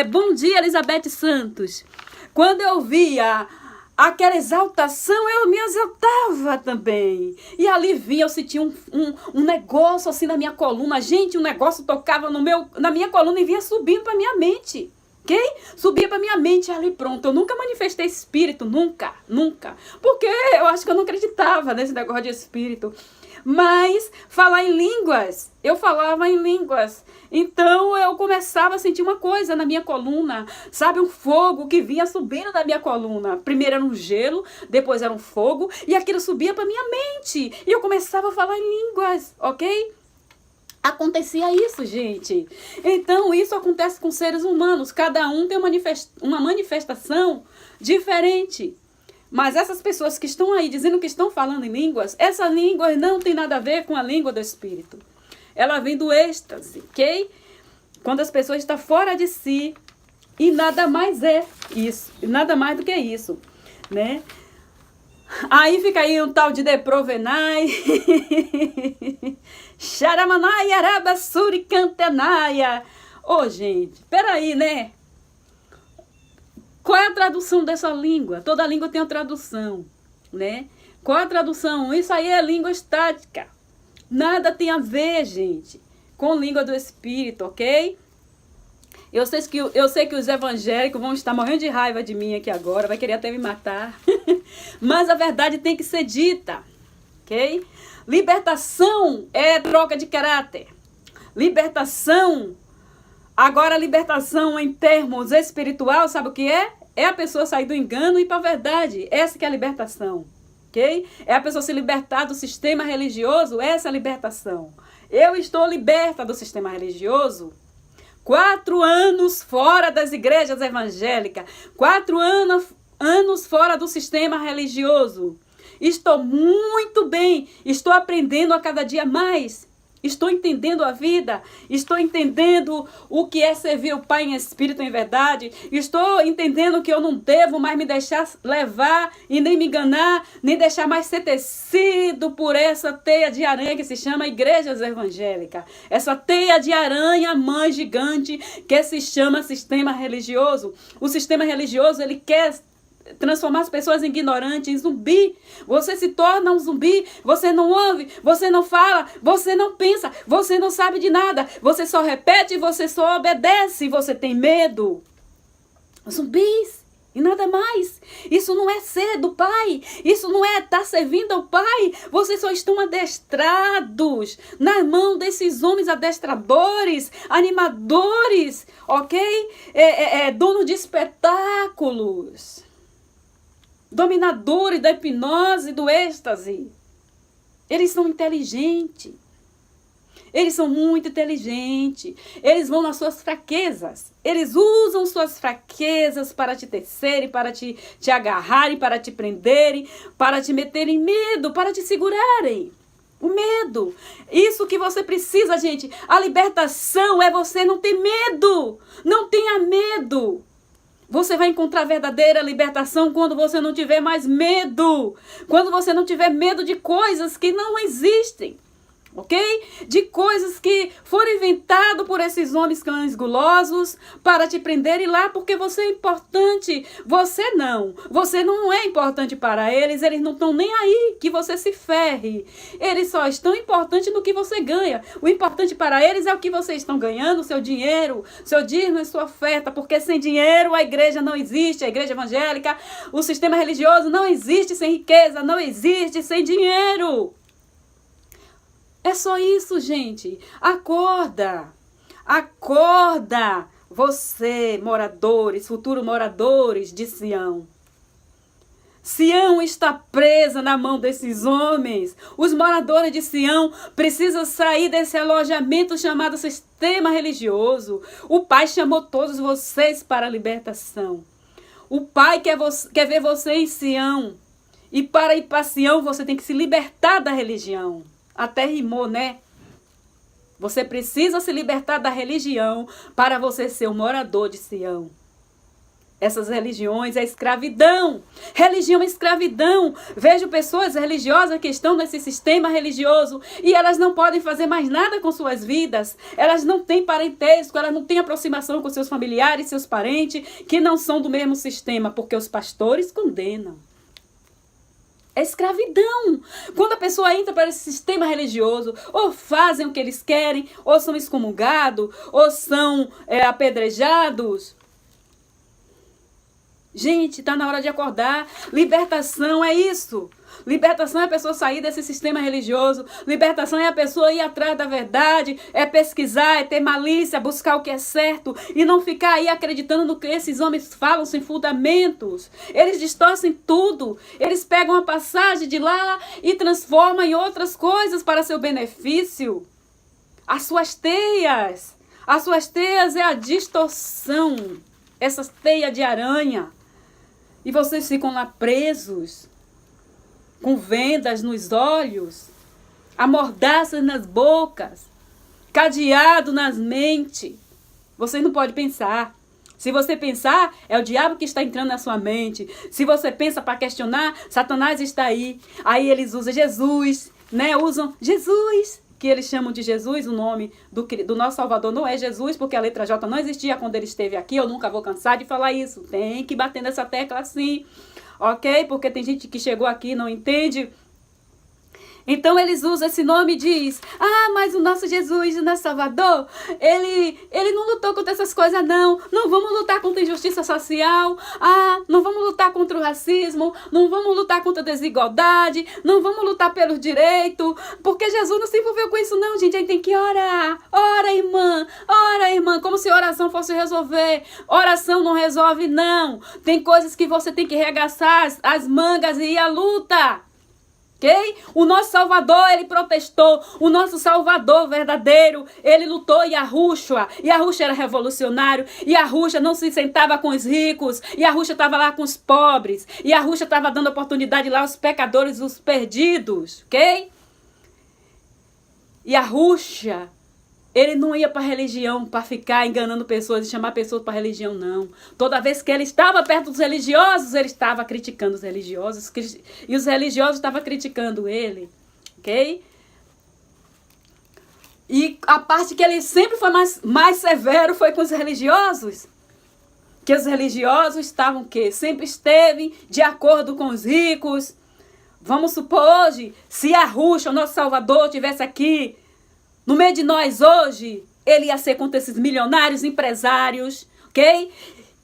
Bom Dia, Elizabeth Santos, quando eu via aquela exaltação, eu me exaltava também. E ali vinha, eu sentia um negócio assim na minha coluna. Gente, um negócio tocava na minha coluna e vinha subindo para minha mente. Ok? Subia para minha mente ali, pronto. Eu nunca manifestei espírito, nunca. Porque eu acho que eu não acreditava nesse negócio de espírito. Mas falar em línguas, eu falava em línguas. Então eu começava a sentir uma coisa na minha coluna, sabe? Um fogo que vinha subindo na minha coluna. Primeiro era um gelo, depois era um fogo, e aquilo subia para minha mente. E eu começava a falar em línguas, ok? Acontecia isso, gente. Então, isso acontece com seres humanos. Cada um tem uma manifestação diferente. Mas essas pessoas que estão aí dizendo que estão falando em línguas, essa língua não tem nada a ver com a língua do Espírito. Ela vem do êxtase, ok? Quando as pessoas estão fora de si e nada mais é isso. Nada mais do que isso, né? Aí fica aí um tal de deprovenai, charamanai, arabassuri, cantenaia. Ô, gente, peraí, né? Qual é a tradução dessa língua? Toda língua tem uma tradução, né? Qual é a tradução? Isso aí é língua estática. Nada tem a ver, gente, com língua do Espírito, ok? Eu sei que os evangélicos vão estar morrendo de raiva de mim aqui agora, vai querer até me matar. Mas a verdade tem que ser dita, ok? Libertação é troca de caráter. Libertação, agora libertação em termos espiritual, sabe o que é? É a pessoa sair do engano e ir para a verdade. Essa que é a libertação, ok? É a pessoa se libertar do sistema religioso, essa é a libertação. Eu estou liberta do sistema religioso. 4 anos fora das igrejas evangélicas, 4 anos fora do sistema religioso. Estou muito bem, estou aprendendo a cada dia mais. Estou entendendo a vida, estou entendendo o que é servir o Pai em espírito em verdade. Estou entendendo que eu não devo mais me deixar levar e nem me enganar, nem deixar mais ser tecido por essa teia de aranha que se chama igrejas evangélicas. Essa teia de aranha mãe gigante que se chama sistema religioso. O sistema religioso, ele quer transformar as pessoas em ignorantes, em zumbi. Você se torna um zumbi, você não ouve, você não fala, você não pensa, você não sabe de nada, você só repete, você só obedece, você tem medo. Zumbis e nada mais. Isso não é ser do Pai, isso não é estar servindo ao Pai. Vocês só estão adestrados na mão desses homens adestradores, animadores, ok? Dono de espetáculos, dominadores da hipnose, do êxtase. Eles são inteligentes. Eles são muito inteligentes. Eles vão nas suas fraquezas. Eles usam suas fraquezas para te tecerem, para te agarrarem, para te prenderem, para te meterem medo, para te segurarem. O medo. Isso que você precisa, gente. A libertação é você não ter medo. Não tenha medo. Você vai encontrar verdadeira libertação quando você não tiver mais medo. Quando você não tiver medo de coisas que não existem. Ok? De coisas que foram inventadas por esses homens cães gulosos para te prenderem lá porque você é importante. Você não é importante para eles. Eles não estão nem aí que você se ferre. Eles só estão importantes no que você ganha. O importante para eles é o que vocês estão ganhando, seu dinheiro, seu dízimo e sua oferta. Porque sem dinheiro a igreja não existe, a igreja evangélica, o sistema religioso não existe sem riqueza, não existe sem dinheiro. É só isso, gente. Acorda. Acorda. Você, moradores, futuros moradores de Sião. Sião está presa na mão desses homens. Os moradores de Sião precisam sair desse alojamento chamado sistema religioso. O Pai chamou todos vocês para a libertação. O Pai quer ver você em Sião. E para ir para Sião, você tem que se libertar da religião. Até rimou, né? Você precisa se libertar da religião para você ser um morador de Sião. Essas religiões é escravidão. Religião é escravidão. Vejo pessoas religiosas que estão nesse sistema religioso e elas não podem fazer mais nada com suas vidas. Elas não têm parentesco, elas não têm aproximação com seus familiares, seus parentes, que não são do mesmo sistema, porque os pastores condenam. É escravidão. Quando a pessoa entra para esse sistema religioso, ou fazem o que eles querem, ou são excomungados, ou são apedrejados. Gente, está na hora de acordar. Libertação é isso. Libertação é a pessoa sair desse sistema religioso. Libertação é a pessoa ir atrás da verdade, é pesquisar, é ter malícia, buscar o que é certo e não ficar aí acreditando no que esses homens falam sem fundamentos. Eles distorcem tudo. Eles pegam a passagem de lá e transformam em outras coisas para seu benefício. As suas teias é a distorção. Essas teias de aranha. E vocês ficam lá presos, com vendas nos olhos, amordaças nas bocas, cadeado nas mentes. Você não pode pensar. Se você pensar, é o diabo que está entrando na sua mente. Se você pensa para questionar, Satanás está aí. Aí eles usam Jesus, né? Usam Jesus, que eles chamam de Jesus, o nome do nosso Salvador não é Jesus, porque a letra J não existia quando ele esteve aqui. Eu nunca vou cansar de falar isso. Tem que bater nessa tecla assim, ok? Porque tem gente que chegou aqui e não entende. Então eles usam esse nome e diz: mas o nosso Jesus, o nosso Salvador, ele não lutou contra essas coisas não. Não vamos lutar contra a injustiça social. Não vamos lutar contra o racismo. Não vamos lutar contra a desigualdade. Não vamos lutar pelos direitos. Porque Jesus não se envolveu com isso não, gente. A gente tem que orar. Ora, irmã. Ora, irmã. Como se oração fosse resolver. Oração não resolve, não. Tem coisas que você tem que arregaçar as mangas e ir à luta. Ok? O nosso Salvador, ele protestou. O nosso Salvador verdadeiro, ele lutou Yahushua. Yahushua era revolucionário. Yahushua não se sentava com os ricos. Yahushua estava lá com os pobres. Yahushua estava dando oportunidade lá aos pecadores, os perdidos. Ok? Yahushua, ele não ia para a religião para ficar enganando pessoas e chamar pessoas para a religião, não. Toda vez que ele estava perto dos religiosos, ele estava criticando os religiosos. E os religiosos estavam criticando ele. Ok? E a parte que ele sempre foi mais severo foi com os religiosos. Que os religiosos estavam o quê? Sempre esteve de acordo com os ricos. Vamos supor hoje, se Yahushua, o nosso Salvador, estivesse aqui no meio de nós hoje, ele ia ser contra esses milionários empresários, ok?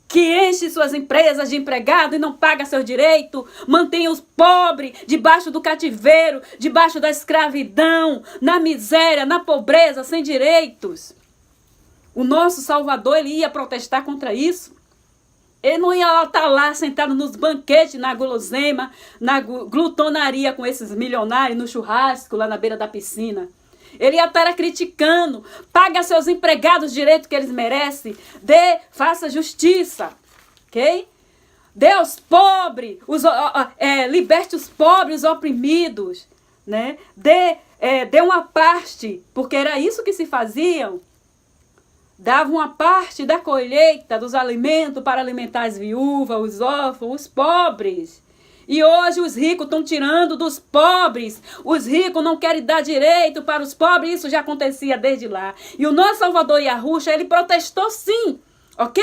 Que enchem suas empresas de empregado e não paga seu direito, mantém os pobres debaixo do cativeiro, debaixo da escravidão, na miséria, na pobreza, sem direitos. O nosso Salvador, ele ia protestar contra isso. Ele não ia estar lá sentado nos banquetes, na guloseima, na glutonaria com esses milionários, no churrasco, lá na beira da piscina. Ele ia estar criticando. Paga seus empregados o direito que eles merecem. Faça justiça. Ok? Dê aos pobres. Liberte os pobres, os oprimidos. Né? Dê uma parte. Porque era isso que se faziam. Davam uma parte da colheita dos alimentos para alimentar as viúvas, os órfãos, os pobres. E hoje os ricos estão tirando dos pobres. Os ricos não querem dar direito para os pobres. Isso já acontecia desde lá. E o nosso Salvador Yahushua, ele protestou sim. Ok?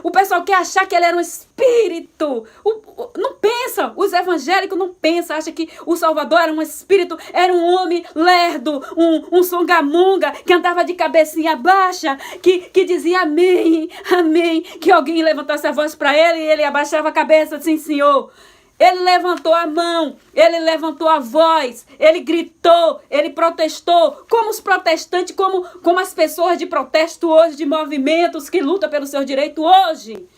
O pessoal quer achar que ele era um espírito. Não pensa. Os evangélicos não pensam. Acham que o Salvador era um espírito. Era um homem lerdo. Um songamunga que andava de cabecinha baixa. Que dizia amém, amém. Que alguém levantasse a voz para ele e ele abaixava a cabeça. Sim, senhor. Ele levantou a mão, ele levantou a voz, ele gritou, ele protestou, como os protestantes, como as pessoas de protesto hoje, de movimentos que lutam pelo seu direito hoje.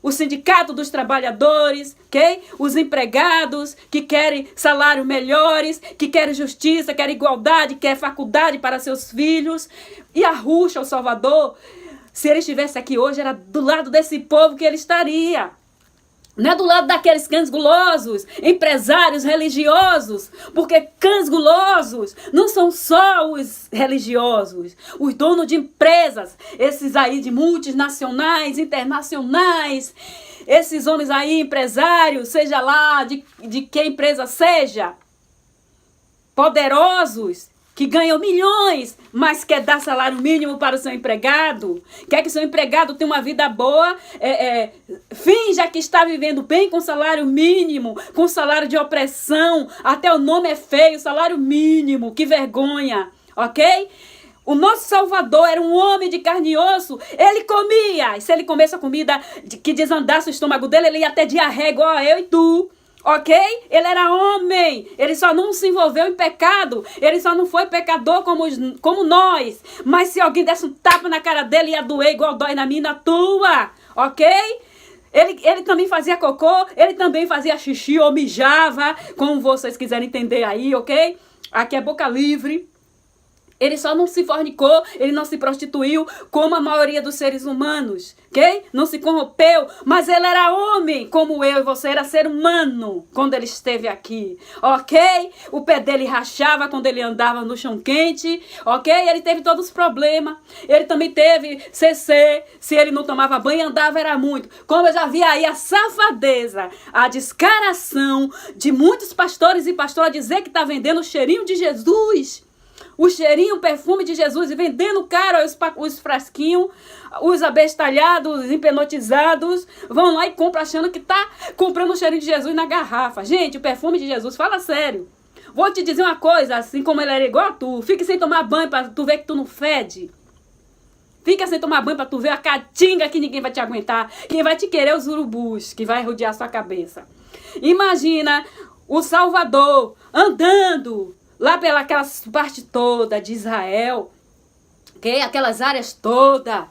O sindicato dos trabalhadores, ok? Os empregados que querem salários melhores, que querem justiça, querem igualdade, querem faculdade para seus filhos. E Yahushua, o Salvador, se ele estivesse aqui hoje, era do lado desse povo que ele estaria. Não é do lado daqueles cães gulosos, empresários religiosos, porque cães gulosos não são só os religiosos, os donos de empresas, esses aí de multinacionais, internacionais, esses homens aí empresários, seja lá de que empresa seja, poderosos, que ganham milhões, mas quer dar salário mínimo para o seu empregado, quer que o seu empregado tenha uma vida boa, finja que está vivendo bem com salário mínimo, com salário de opressão, até o nome é feio, salário mínimo, que vergonha, ok? O nosso Salvador era um homem de carne e osso, ele comia, e se ele comesse a comida que desandasse o estômago dele, ele ia ter diarreia igual eu e tu. Ok? Ele era homem, ele só não se envolveu em pecado, ele só não foi pecador como nós, mas se alguém desse um tapa na cara dele, ia doer igual dói na minha e na tua, ok? Ele também fazia cocô, ele também fazia xixi ou mijava, como vocês quiserem entender aí, ok? Aqui é boca livre. Ele só não se fornicou, ele não se prostituiu como a maioria dos seres humanos, ok? Não se corrompeu, mas ele era homem, como eu e você, era ser humano quando ele esteve aqui, ok? O pé dele rachava quando ele andava no chão quente, ok? Ele teve todos os problemas, ele também teve CC, se ele não tomava banho, andava era muito. Como eu já vi aí a safadeza, a descaração de muitos pastores e pastoras dizer que está vendendo o cheirinho de Jesus. O cheirinho, o perfume de Jesus, e vendendo caro os frasquinhos, os abestalhados, empenotizados, vão lá e compram achando que tá comprando o cheirinho de Jesus na garrafa. Gente, o perfume de Jesus, fala sério. Vou te dizer uma coisa, assim como ele era igual a tu, fique sem tomar banho pra tu ver que tu não fede. Fica sem tomar banho pra tu ver a caatinga que ninguém vai te aguentar. Quem vai te querer é os urubus, que vai rodear sua cabeça. Imagina o Salvador andando lá pelas partes todas de Israel, ok? Aquelas áreas todas,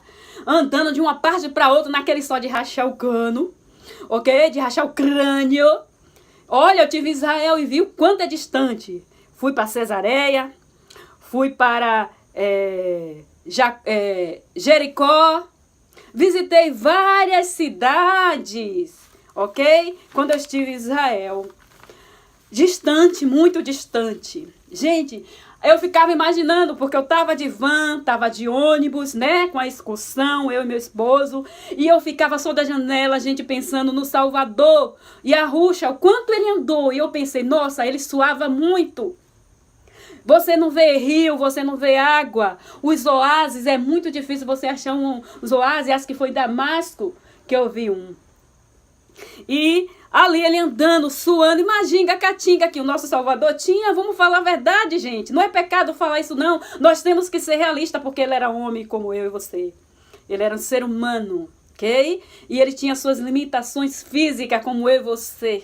andando de uma parte para outra naquele só de rachar o cano, ok? De rachar o crânio. Olha, eu tive Israel e vi o quanto é distante. Fui para Cesareia, fui para Jericó, visitei várias cidades, ok? Quando eu estive em Israel. Distante, muito distante. Gente, eu ficava imaginando, porque eu estava de van, estava de ônibus, né? Com a excursão, eu e meu esposo. E eu ficava só da janela, a gente pensando no Salvador. E a Ruxa, o quanto ele andou. E eu pensei, nossa, ele suava muito. Você não vê rio, você não vê água. Os oásis, é muito difícil você achar os oásis. Acho que foi em Damasco que eu vi um. E ali ele andando, suando, imagina a caatinga que o nosso Salvador tinha. Vamos falar a verdade, gente. Não é pecado falar isso, não. Nós temos que ser realistas, porque ele era homem como eu e você. Ele era um ser humano, ok? E ele tinha suas limitações físicas, como eu e você.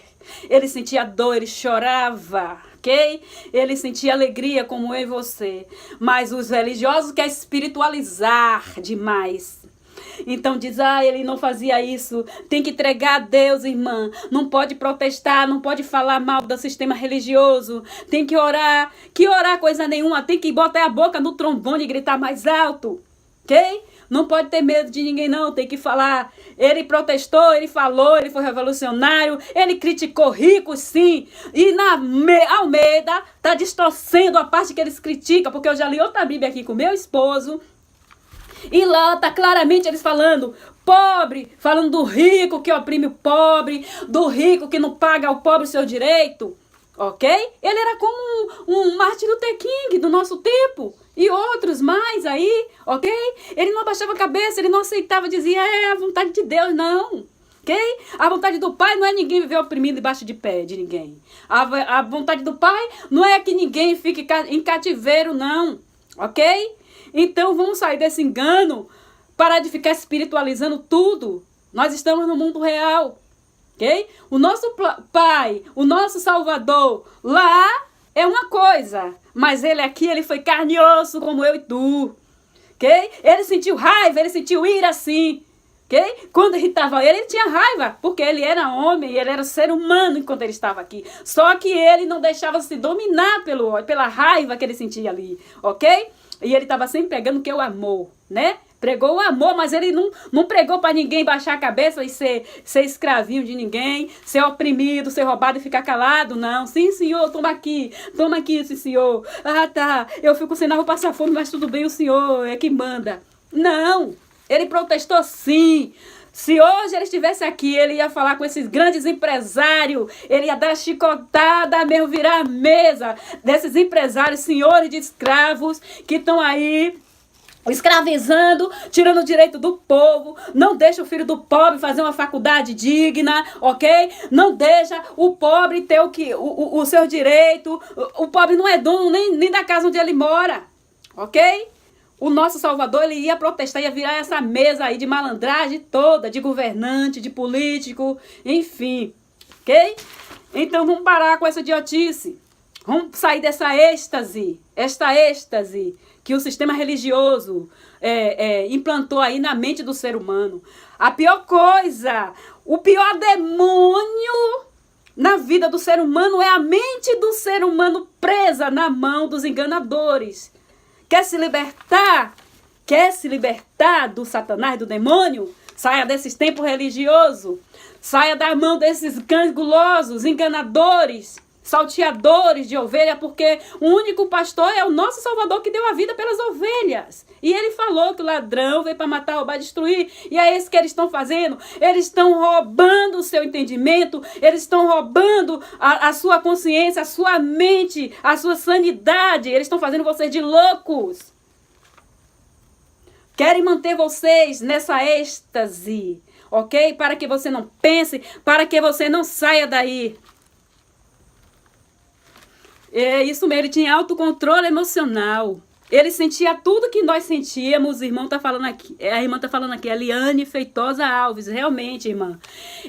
Ele sentia dor, ele chorava, ok? Ele sentia alegria, como eu e você. Mas os religiosos querem espiritualizar demais. Então diz, ele não fazia isso, tem que entregar a Deus, irmã, não pode protestar, não pode falar mal do sistema religioso, tem que orar coisa nenhuma, tem que botar a boca no trombone e gritar mais alto, ok? Não pode ter medo de ninguém não, tem que falar. Ele protestou, ele falou, ele foi revolucionário, ele criticou ricos sim, e na Almeida está distorcendo a parte que eles criticam, porque eu já li outra Bíblia aqui com meu esposo. E lá está claramente eles falando pobre, falando do rico que oprime o pobre, do rico que não paga ao pobre o seu direito, ok? Ele era como um Martin Luther King do nosso tempo e outros mais aí, ok? Ele não abaixava a cabeça, ele não aceitava, dizia, a vontade de Deus, não. Ok? A vontade do Pai não é ninguém viver oprimido debaixo de pé de ninguém. A vontade do Pai não é que ninguém fique em cativeiro, não, ok? Então vamos sair desse engano, parar de ficar espiritualizando tudo. Nós estamos no mundo real, ok? O nosso Pai, o nosso Salvador, lá é uma coisa, mas ele aqui, ele foi carne e osso como eu e tu, ok? Ele sentiu raiva, ele sentiu ira sim, ok? Quando irritava ele tinha raiva, porque ele era homem, ele era ser humano enquanto ele estava aqui. Só que ele não deixava se dominar pela raiva que ele sentia ali, ok? E ele estava sempre pegando que é o amor, né? Pregou o amor, mas ele não pregou para ninguém baixar a cabeça e ser escravinho de ninguém, ser oprimido, ser roubado e ficar calado, não. Sim, senhor, toma aqui, sim, senhor. Ah, tá, eu fico sem nada, vou passar fome, mas tudo bem, o senhor é que manda. Não, ele protestou sim. Se hoje ele estivesse aqui, ele ia falar com esses grandes empresários, ele ia dar chicotada mesmo, virar a mesa desses empresários, senhores de escravos, que estão aí escravizando, tirando o direito do povo, não deixa o filho do pobre fazer uma faculdade digna, ok? Não deixa o pobre ter o seu direito, o pobre não é dono nem da casa onde ele mora, ok? O nosso Salvador, ele ia protestar, ia virar essa mesa aí de malandragem toda, de governante, de político, enfim, ok? Então vamos parar com essa idiotice, vamos sair dessa êxtase, que o sistema religioso implantou aí na mente do ser humano. A pior coisa, o pior demônio na vida do ser humano é a mente do ser humano presa na mão dos enganadores. Quer se libertar? Quer se libertar do Satanás, do demônio? Saia desses tempos religiosos. Saia da mão desses cães gulosos, enganadores, salteadores de ovelha, porque o único pastor é o nosso Salvador que deu a vida pelas ovelhas. E ele falou que o ladrão veio para matar, roubar, destruir. E é isso que eles estão fazendo. Eles estão roubando o seu entendimento, eles estão roubando a sua consciência, a sua mente, a sua sanidade. Eles estão fazendo vocês de loucos. Querem manter vocês nessa êxtase, ok? Para que você não pense, para que você não saia daí. É isso mesmo, ele tinha autocontrole emocional. Ele sentia tudo que nós sentíamos. O irmão tá falando aqui, a irmã está falando aqui, a Eliane Feitosa Alves, realmente, irmã.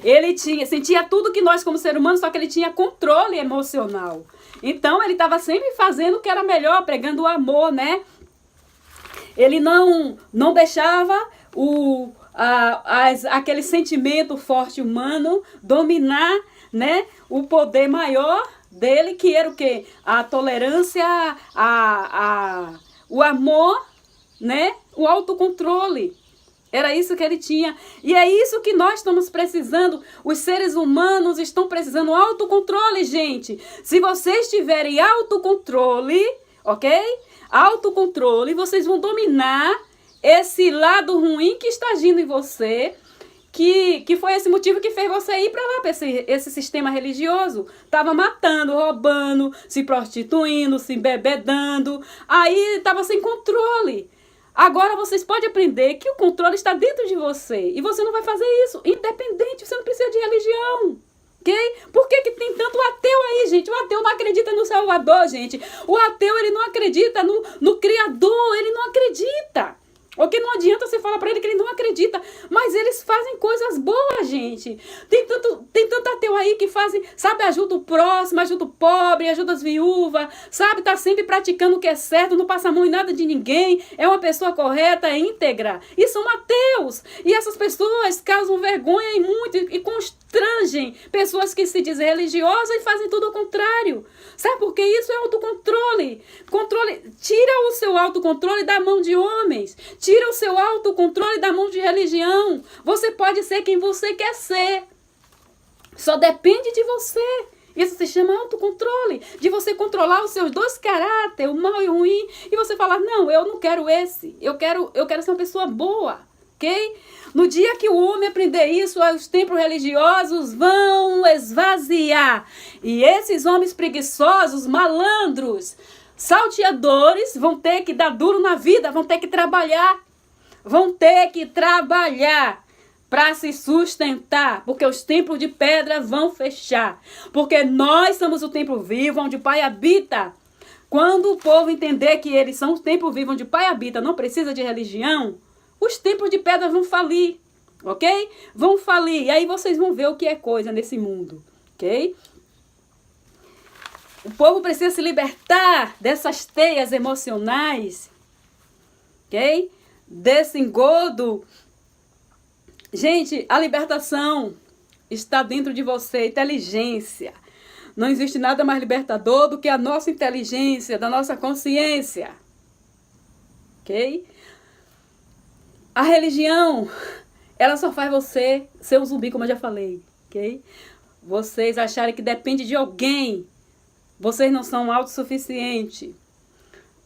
Ele sentia tudo que nós como ser humano, só que ele tinha controle emocional. Então, ele estava sempre fazendo o que era melhor, pregando o amor, né? Ele não deixava aquele sentimento forte humano dominar, né, o poder maior dele, que era o quê? A tolerância, o amor, né? O autocontrole. Era isso que ele tinha. E é isso que nós estamos precisando. Os seres humanos estão precisando autocontrole, gente. Se vocês tiverem autocontrole, ok? Autocontrole, vocês vão dominar esse lado ruim que está agindo em você, que foi esse motivo que fez você ir para lá, para esse sistema religioso. Estava matando, roubando, se prostituindo, se embebedando. Aí estava sem controle. Agora vocês podem aprender que o controle está dentro de você. E você não vai fazer isso. Independente, você não precisa de religião. Ok? Por que tem tanto ateu aí, gente? O ateu não acredita no Salvador, gente. O ateu, ele não acredita no Criador. Ele não acredita. Ok? Não adianta você falar para ele que ele não acredita. Mas eles fazem coisas boas, gente. Tem tanto ateu aí que fazem, sabe, ajuda o próximo, ajuda o pobre, ajuda as viúvas, sabe, tá sempre praticando o que é certo, não passa a mão em nada de ninguém, é uma pessoa correta, é íntegra. E são ateus. E essas pessoas causam vergonha e muito e constrangem pessoas que se dizem religiosas e fazem tudo ao contrário. Sabe por que isso é autocontrole? Tira o seu autocontrole da mão de homens. Tira o seu autocontrole da mão de religião. Você pode ser quem você quer ser. Só depende de você. Isso se chama autocontrole. De você controlar os seus dois caráteres, o mal e o ruim. E você falar, não, eu não quero esse. Eu quero ser uma pessoa boa. Ok? No dia que o homem aprender isso, os templos religiosos vão esvaziar. E esses homens preguiçosos, malandros, salteadores, vão ter que dar duro na vida, vão ter que trabalhar. Vão ter que trabalhar para se sustentar, porque os templos de pedra vão fechar. Porque nós somos o templo vivo, onde o Pai habita. Quando o povo entender que eles são o templo vivo, onde o Pai habita, não precisa de religião, os templos de pedra vão falir, ok? Vão falir, e aí vocês vão ver o que é coisa nesse mundo, ok? O povo precisa se libertar dessas teias emocionais, ok? Desse engodo. Gente, a libertação está dentro de você, inteligência. Não existe nada mais libertador do que a nossa inteligência, da nossa consciência, ok? A religião, ela só faz você ser um zumbi, como eu já falei, ok? Vocês acharem que depende de alguém. Vocês não são autossuficientes.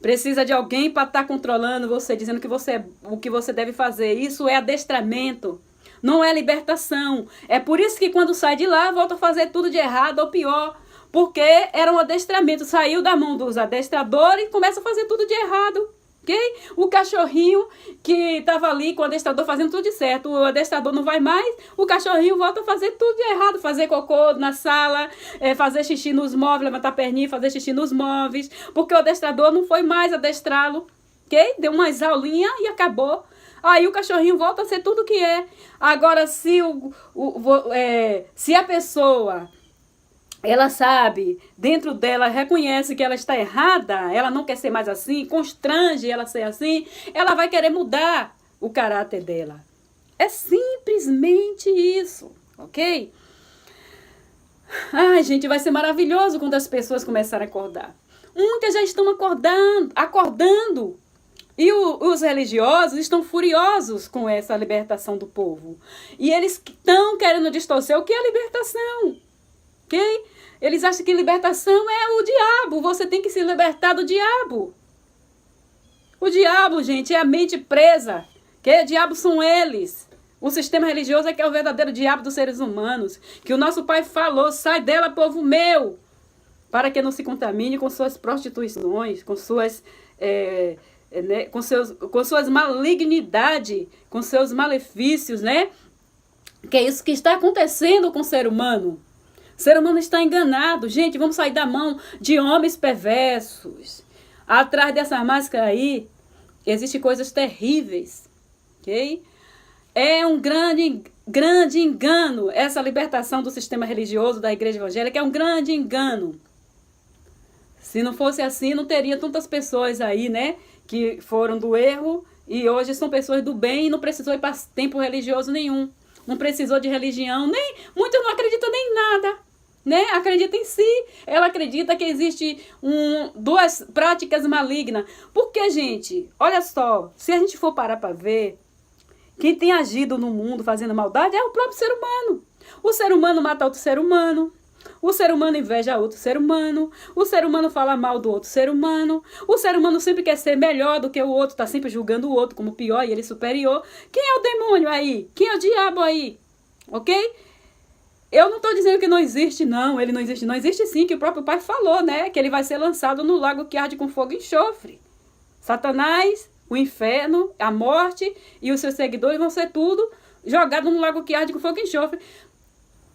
Precisa de alguém para estar controlando você, dizendo que o que você deve fazer. Isso é adestramento. Não é libertação. É por isso que quando sai de lá, volta a fazer tudo de errado ou pior. Porque era um adestramento. Saiu da mão dos adestradores e começa a fazer tudo de errado. Okay? O cachorrinho que estava ali com o adestrador fazendo tudo de certo, o adestrador não vai mais, o cachorrinho volta a fazer tudo de errado, fazer cocô na sala, fazer xixi nos móveis, levantar a perninha, fazer xixi nos móveis, porque o adestrador não foi mais adestrá-lo, ok? Deu umas aulinhas e acabou. Aí o cachorrinho volta a ser tudo que é. Agora, se a pessoa... ela sabe, dentro dela, reconhece que ela está errada, ela não quer ser mais assim, constrange ela ser assim, ela vai querer mudar o caráter dela. É simplesmente isso, ok? Ai, gente, vai ser maravilhoso quando as pessoas começarem a acordar. Muitas já estão acordando. E os religiosos estão furiosos com essa libertação do povo. E eles estão querendo distorcer o que é a libertação, ok? Eles acham que libertação é o diabo. Você tem que se libertar do diabo. O diabo, gente, é a mente presa. Que o diabo são eles. O sistema religioso é que é o verdadeiro diabo dos seres humanos. Que o nosso Pai falou, sai dela, povo meu. Para que não se contamine com suas prostituições, com suas malignidades, com seus malefícios, né? Que é isso que está acontecendo com o ser humano. O ser humano está enganado. Gente, vamos sair da mão de homens perversos. Atrás dessa máscara aí, existem coisas terríveis. Ok? É um grande engano essa libertação do sistema religioso da igreja evangélica. É um grande engano. Se não fosse assim, não teria tantas pessoas aí, né? Que foram do erro e hoje são pessoas do bem e não precisou ir para tempo religioso nenhum. Não precisou de religião, muitos não acreditam nem em nada, né? Acredita em si. Ela acredita que existe duas práticas malignas. Porque, gente, olha só, se a gente for parar para ver, quem tem agido no mundo fazendo maldade é o próprio ser humano. O ser humano mata outro ser humano. O ser humano inveja outro ser humano. O ser humano fala mal do outro ser humano. O ser humano sempre quer ser melhor do que o outro, está sempre julgando o outro como pior e ele superior. Quem é o demônio aí? Quem é o diabo aí? Ok? Eu não estou dizendo que não existe, não. Ele não existe. Não existe sim, que o próprio Pai falou, né? Que ele vai ser lançado no lago que arde com fogo e enxofre. Satanás, o inferno, a morte e os seus seguidores vão ser tudo jogado no lago que arde com fogo e enxofre.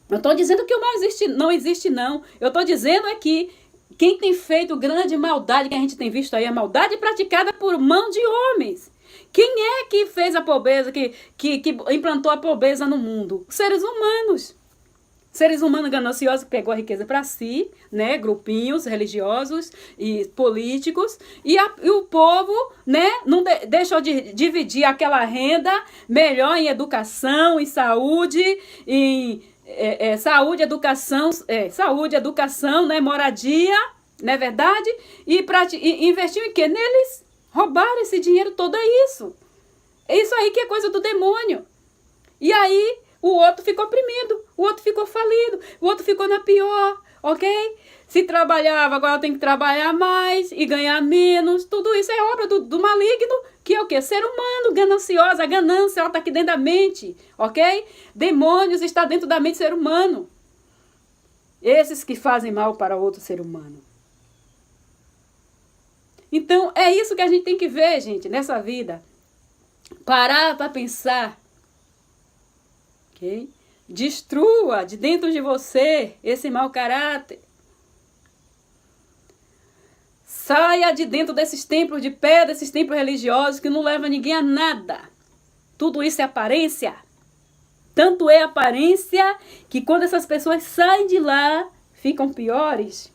Eu estou dizendo que o mal não existe, não. Eu estou dizendo é que quem tem feito grande maldade que a gente tem visto aí, a maldade praticada por mão de homens. Quem é que fez a pobreza, que implantou a pobreza no mundo? Os seres humanos. Seres humanos gananciosos que pegou a riqueza para si, né? Grupinhos religiosos e políticos. E o povo, né? Não deixou de dividir aquela renda melhor em educação, em saúde, em... saúde, educação, né, moradia, não é verdade? E investiu em quê? Neles. Roubaram esse dinheiro todo, é isso. É isso aí que é coisa do demônio. E aí o outro ficou oprimido, o outro ficou falido, o outro ficou na pior, ok? Se trabalhava, agora tem que trabalhar mais e ganhar menos. Tudo isso é obra do maligno, que é o quê? Ser humano, gananciosa. A ganância, ela está aqui dentro da mente, ok? Demônios está dentro da mente do ser humano. Esses que fazem mal para outro ser humano. Então, é isso que a gente tem que ver, gente, nessa vida. Parar para pensar. Ok? Destrua de dentro de você esse mau caráter. Saia de dentro desses templos de pedra, esses templos religiosos que não levam ninguém a nada. Tudo isso é aparência. Tanto é aparência que quando essas pessoas saem de lá, ficam piores.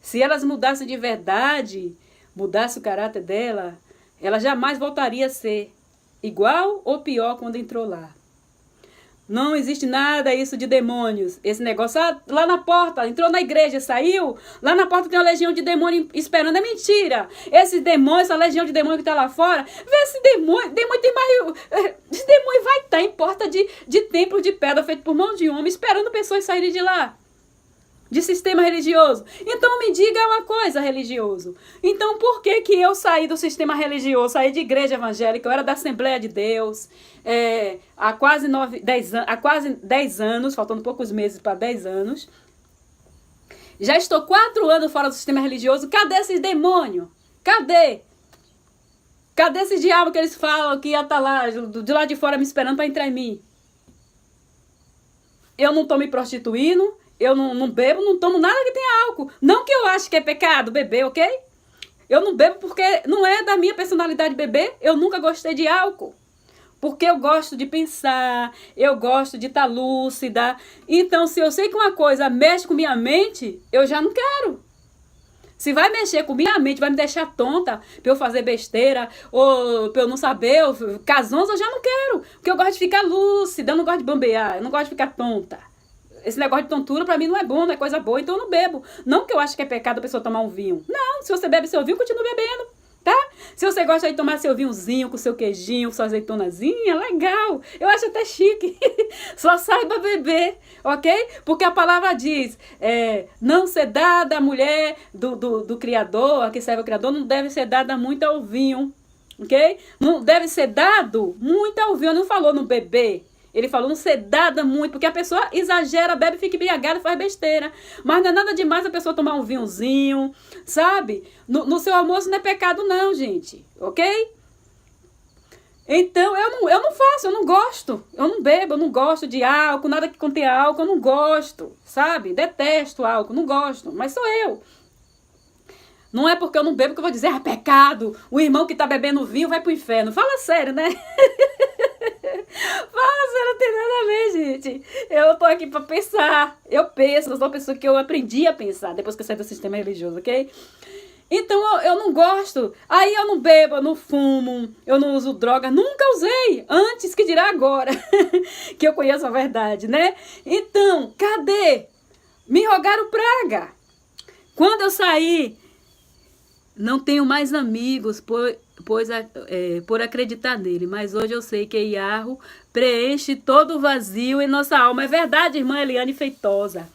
Se elas mudassem de verdade, mudassem o caráter dela, ela jamais voltaria a ser igual ou pior quando entrou lá. Não existe nada isso de demônios. Esse negócio lá na porta, entrou na igreja, saiu, lá na porta tem uma legião de demônio esperando. É mentira. Esses demônios, essa legião de demônio que está lá fora, vê esse demônio tem mais... Esse demônio vai estar em porta de templo de pedra feito por mão de homem, esperando pessoas saírem de lá. De sistema religioso. Então me diga uma coisa, religioso. Então por que que eu saí do sistema religioso, saí de igreja evangélica, eu era da Assembleia de Deus, há quase 10 anos, faltando poucos meses para 10 anos. Já estou 4 anos fora do sistema religioso. Cadê esses demônios? Cadê? Cadê esse diabo que eles falam que ia estar lá, de lá de fora me esperando para entrar em mim? Eu não estou me prostituindo. Eu não bebo, não tomo nada que tenha álcool. Não que eu ache que é pecado beber, ok? Eu não bebo porque não é da minha personalidade beber. Eu nunca gostei de álcool. Porque eu gosto de pensar, eu gosto de estar lúcida. Então, se eu sei que uma coisa mexe com minha mente, eu já não quero. Se vai mexer com minha mente, vai me deixar tonta pra eu fazer besteira, ou pra eu não saber, casões, eu já não quero. Porque eu gosto de ficar lúcida, eu não gosto de bambear, eu não gosto de ficar tonta. Esse negócio de tontura pra mim não é bom, não é coisa boa, então eu não bebo. Não que eu acho que é pecado a pessoa tomar um vinho. Não, se você bebe seu vinho, continua bebendo, tá? Se você gosta de tomar seu vinhozinho com seu queijinho, com sua azeitonazinha, legal. Eu acho até chique. Só saiba beber, ok? Porque a palavra diz, não ser dada a mulher do Criador, a que serve o Criador, não deve ser dada muito ao vinho, ok? Não deve ser dado muito ao vinho, não falou no beber. Ele falou não ser dada muito, porque a pessoa exagera, bebe, fica embriagada e faz besteira. Mas não é nada demais a pessoa tomar um vinhozinho, sabe? No seu almoço não é pecado não, gente, ok? Então, eu não faço, eu não gosto. Eu não bebo, eu não gosto de álcool, nada que contém álcool, eu não gosto, sabe? Detesto álcool, não gosto, mas sou eu. Não é porque eu não bebo que eu vou dizer, pecado, o irmão que tá bebendo vinho vai pro inferno. Fala sério, né? Fala sério, não tem nada a ver, gente. Eu tô aqui pra pensar. Eu penso, eu sou uma pessoa que eu aprendi a pensar depois que eu saí do sistema religioso, ok? Então eu não gosto. Aí eu não bebo, eu não fumo, eu não uso droga. Nunca usei, antes que dirá agora. Que eu conheço a verdade, né? Então, cadê? Me rogaram praga. Quando eu saí... Não tenho mais amigos por acreditar nele, mas hoje eu sei que Iarro preenche todo o vazio em nossa alma. É verdade, irmã Eliane Feitosa.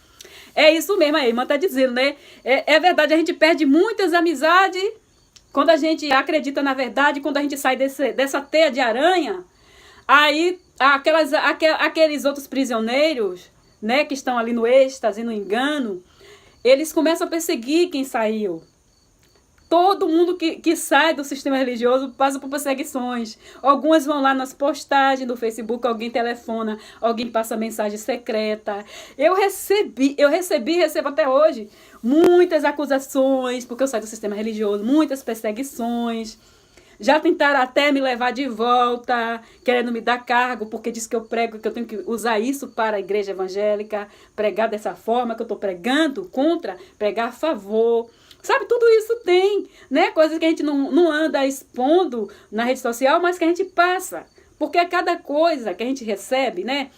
É isso mesmo, a irmã está dizendo, né? É verdade, a gente perde muitas amizades quando a gente acredita na verdade, quando a gente sai dessa teia de aranha. Aí aqueles outros prisioneiros, né, que estão ali no êxtase, no engano, eles começam a perseguir quem saiu. Todo mundo que sai do sistema religioso passa por perseguições. Algumas vão lá nas postagens do Facebook, alguém telefona, alguém passa mensagem secreta. Eu recebo até hoje muitas acusações, porque eu saí do sistema religioso, muitas perseguições. Já tentaram até me levar de volta, querendo me dar cargo, porque diz que eu prego, que eu tenho que usar isso para a igreja evangélica, pregar dessa forma que eu estou pregando contra, pregar a favor. Sabe, tudo isso tem, né? Coisas que a gente não anda expondo na rede social, mas que a gente passa. Porque a cada coisa que a gente recebe, né?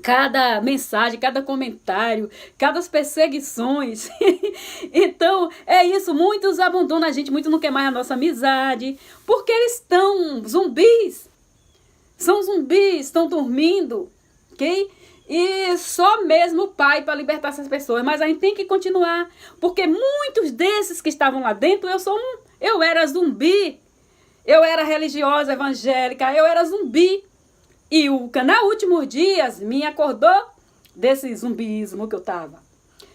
Cada mensagem, cada comentário, cada perseguições. Então, é isso. Muitos abandonam a gente, muitos não querem mais a nossa amizade, porque eles estão zumbis. São zumbis, estão dormindo, ok? E só mesmo o Pai para libertar essas pessoas. Mas a gente tem que continuar. Porque muitos desses que estavam lá dentro, eu era zumbi. Eu era religiosa, evangélica, eu era zumbi. E o canal Últimos Dias me acordou desse zumbismo que eu estava.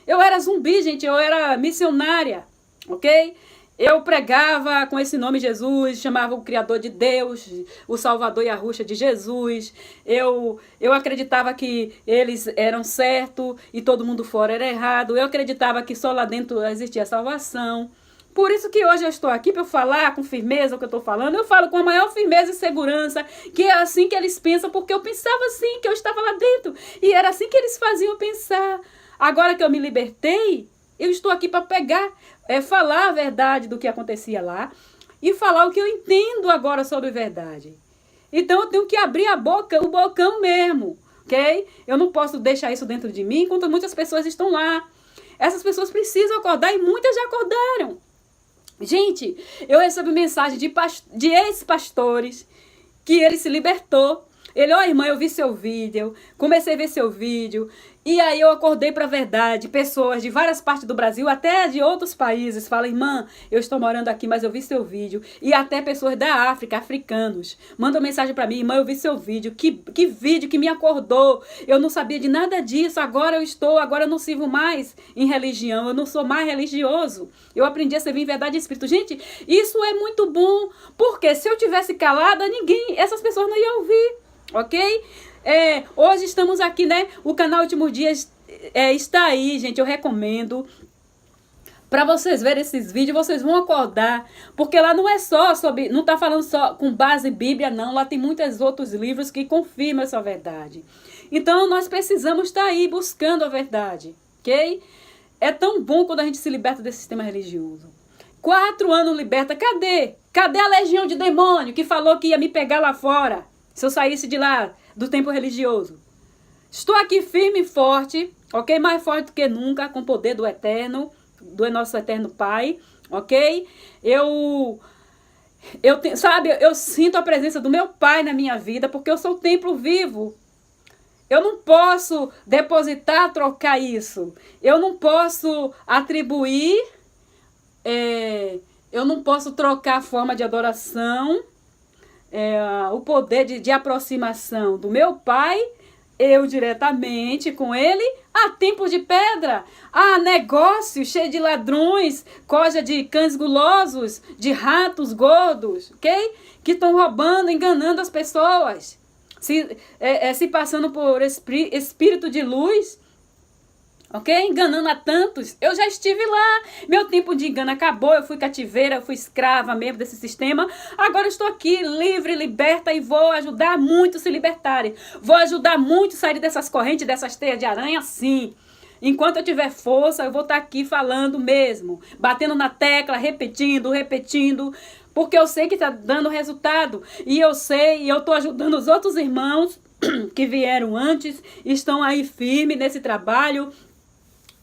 Eu era zumbi, gente, eu era missionária, ok? Eu pregava com esse nome Jesus, chamava o Criador de Deus, o Salvador e a Ruxa de Jesus. Eu acreditava que eles eram certos e todo mundo fora era errado. Eu acreditava que só lá dentro existia salvação. Por isso que hoje eu estou aqui para eu falar com firmeza o que eu estou falando. Eu falo com a maior firmeza e segurança, que é assim que eles pensam, porque eu pensava assim, que eu estava lá dentro. E era assim que eles faziam pensar. Agora que eu me libertei, eu estou aqui para falar a verdade do que acontecia lá e falar o que eu entendo agora sobre verdade. Então eu tenho que abrir a boca, o bocão mesmo, ok? Eu não posso deixar isso dentro de mim enquanto muitas pessoas estão lá. Essas pessoas precisam acordar e muitas já acordaram. Gente, eu recebi mensagem de ex-pastores que ele se libertou. Ele, irmã, eu vi seu vídeo, comecei a ver seu vídeo, e aí eu acordei para a verdade. Pessoas de várias partes do Brasil, até de outros países, falam, irmã, eu estou morando aqui, mas eu vi seu vídeo. E até pessoas da África, africanos, mandam mensagem para mim, irmã, eu vi seu vídeo, que vídeo que me acordou. Eu não sabia de nada disso, agora eu não sirvo mais em religião, eu não sou mais religioso. Eu aprendi a servir em verdade e espírito. Gente, isso é muito bom, porque se eu tivesse calada, essas pessoas não iam ouvir. Ok? Hoje estamos aqui, né? O canal Últimos Dias está aí, gente. Eu recomendo. Para vocês verem esses vídeos, vocês vão acordar. Porque lá não é só sobre... Não está falando só com base bíblia, não. Lá tem muitos outros livros que confirmam essa verdade. Então, nós precisamos estar aí buscando a verdade. Ok? É tão bom quando a gente se liberta desse sistema religioso. 4 anos liberta. Cadê? Cadê a legião de demônio que falou que ia me pegar lá fora? Se eu saísse de lá, do templo religioso. Estou aqui firme e forte, ok? Mais forte do que nunca, com o poder do Eterno, do nosso Eterno Pai, ok? Eu sinto a presença do meu Pai na minha vida, porque eu sou o templo vivo. Eu não posso depositar, trocar isso. Eu não posso atribuir, eu não posso trocar a forma de adoração, o poder de aproximação do meu Pai, eu diretamente com ele, a templo de pedra, a negócio cheio de ladrões, coja de cães gulosos, de ratos gordos, ok? Que estão roubando, enganando as pessoas, se passando por espírito de luz, ok? Enganando a tantos. Eu já estive lá. Meu tempo de engano acabou. Eu fui cativeira, eu fui escrava mesmo desse sistema. Agora eu estou aqui livre, liberta e vou ajudar muito a se libertarem. Vou ajudar muito a sair dessas correntes, dessas teias de aranha, sim. Enquanto eu tiver força, eu vou estar aqui falando mesmo. Batendo na tecla, repetindo. Porque eu sei que está dando resultado. E eu sei, e eu estou ajudando os outros irmãos que vieram antes. Estão aí firmes nesse trabalho.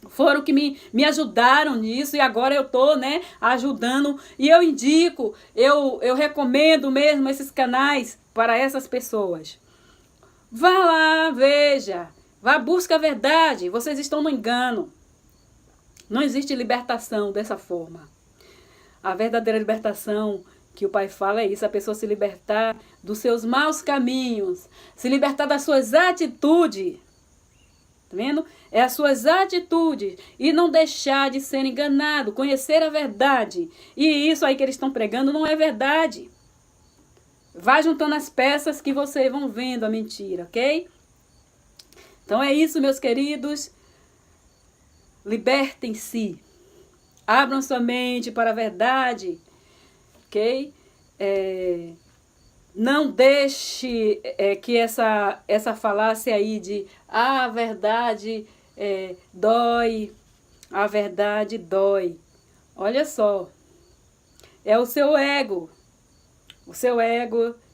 Foram que me ajudaram nisso e agora eu estou, né, ajudando. E eu indico, eu recomendo mesmo esses canais para essas pessoas. Vá lá, veja. Vá, busca a verdade. Vocês estão no engano. Não existe libertação dessa forma. A verdadeira libertação que o Pai fala é isso. A pessoa se libertar dos seus maus caminhos. Se libertar das suas atitudes. Tá vendo? É as suas atitudes e não deixar de ser enganado, conhecer a verdade. E isso aí que eles estão pregando não é verdade. Vai juntando as peças que vocês vão vendo a mentira, ok? Então é isso, meus queridos. Libertem-se. Abram sua mente para a verdade, ok? Não deixe que essa falácia aí de a verdade dói, a verdade dói. Olha só, é o seu ego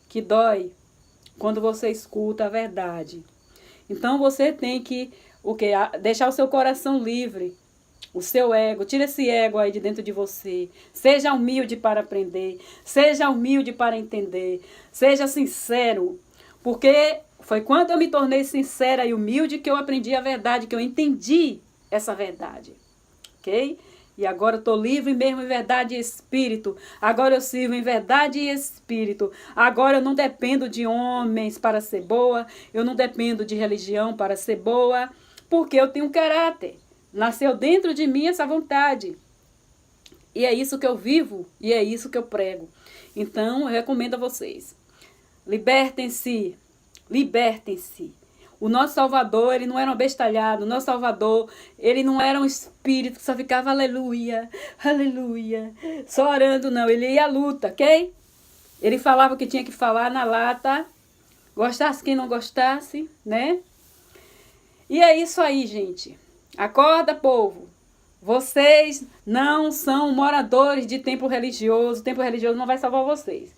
que dói quando você escuta a verdade. Então você tem que deixar o seu coração livre, o seu ego, tira esse ego aí de dentro de você. Seja humilde para aprender, seja humilde para entender, seja sincero, porque foi quando eu me tornei sincera e humilde que eu aprendi a verdade, que eu entendi essa verdade, ok? E agora eu estou livre mesmo em verdade e espírito. Agora eu sirvo em verdade e espírito. Agora eu não dependo de homens para ser boa, eu não dependo de religião para ser boa, porque eu tenho um caráter. Nasceu dentro de mim essa vontade. E é isso que eu vivo e é isso que eu prego. Então, eu recomendo a vocês. Libertem-se. Libertem-se. O nosso Salvador, ele não era um bestalhado. O nosso Salvador, ele não era um espírito que só ficava aleluia, aleluia, só orando, não. Ele ia à luta, ok? Ele falava o que tinha que falar na lata. Gostasse quem não gostasse, né? E é isso aí, gente. Acorda, povo. Vocês não são moradores de templo religioso. O templo religioso não vai salvar vocês.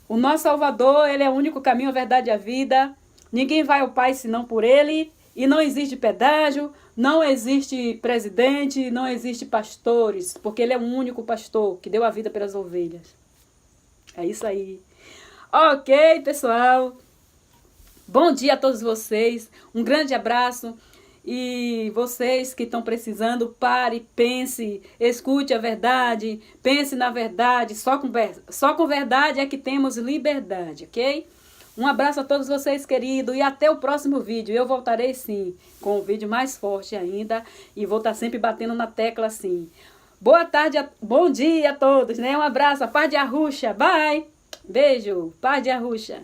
O nosso Salvador, ele é o único caminho, a verdade e a vida. Ninguém vai ao Pai senão por Ele. E não existe pedágio, não existe presidente, não existe pastores, porque Ele é o único pastor que deu a vida pelas ovelhas. É isso aí. Ok, pessoal. Bom dia a todos vocês. Um grande abraço. E vocês que estão precisando, pare, pense, escute a verdade, pense na verdade. Só com verdade é que temos liberdade, ok? Um abraço a todos vocês, queridos, e até o próximo vídeo. Eu voltarei sim, com um vídeo mais forte ainda, e vou estar sempre batendo na tecla assim. Boa tarde, bom dia a todos, né? Um abraço, a paz de Arruxa, bye! Beijo, paz de Arruxa.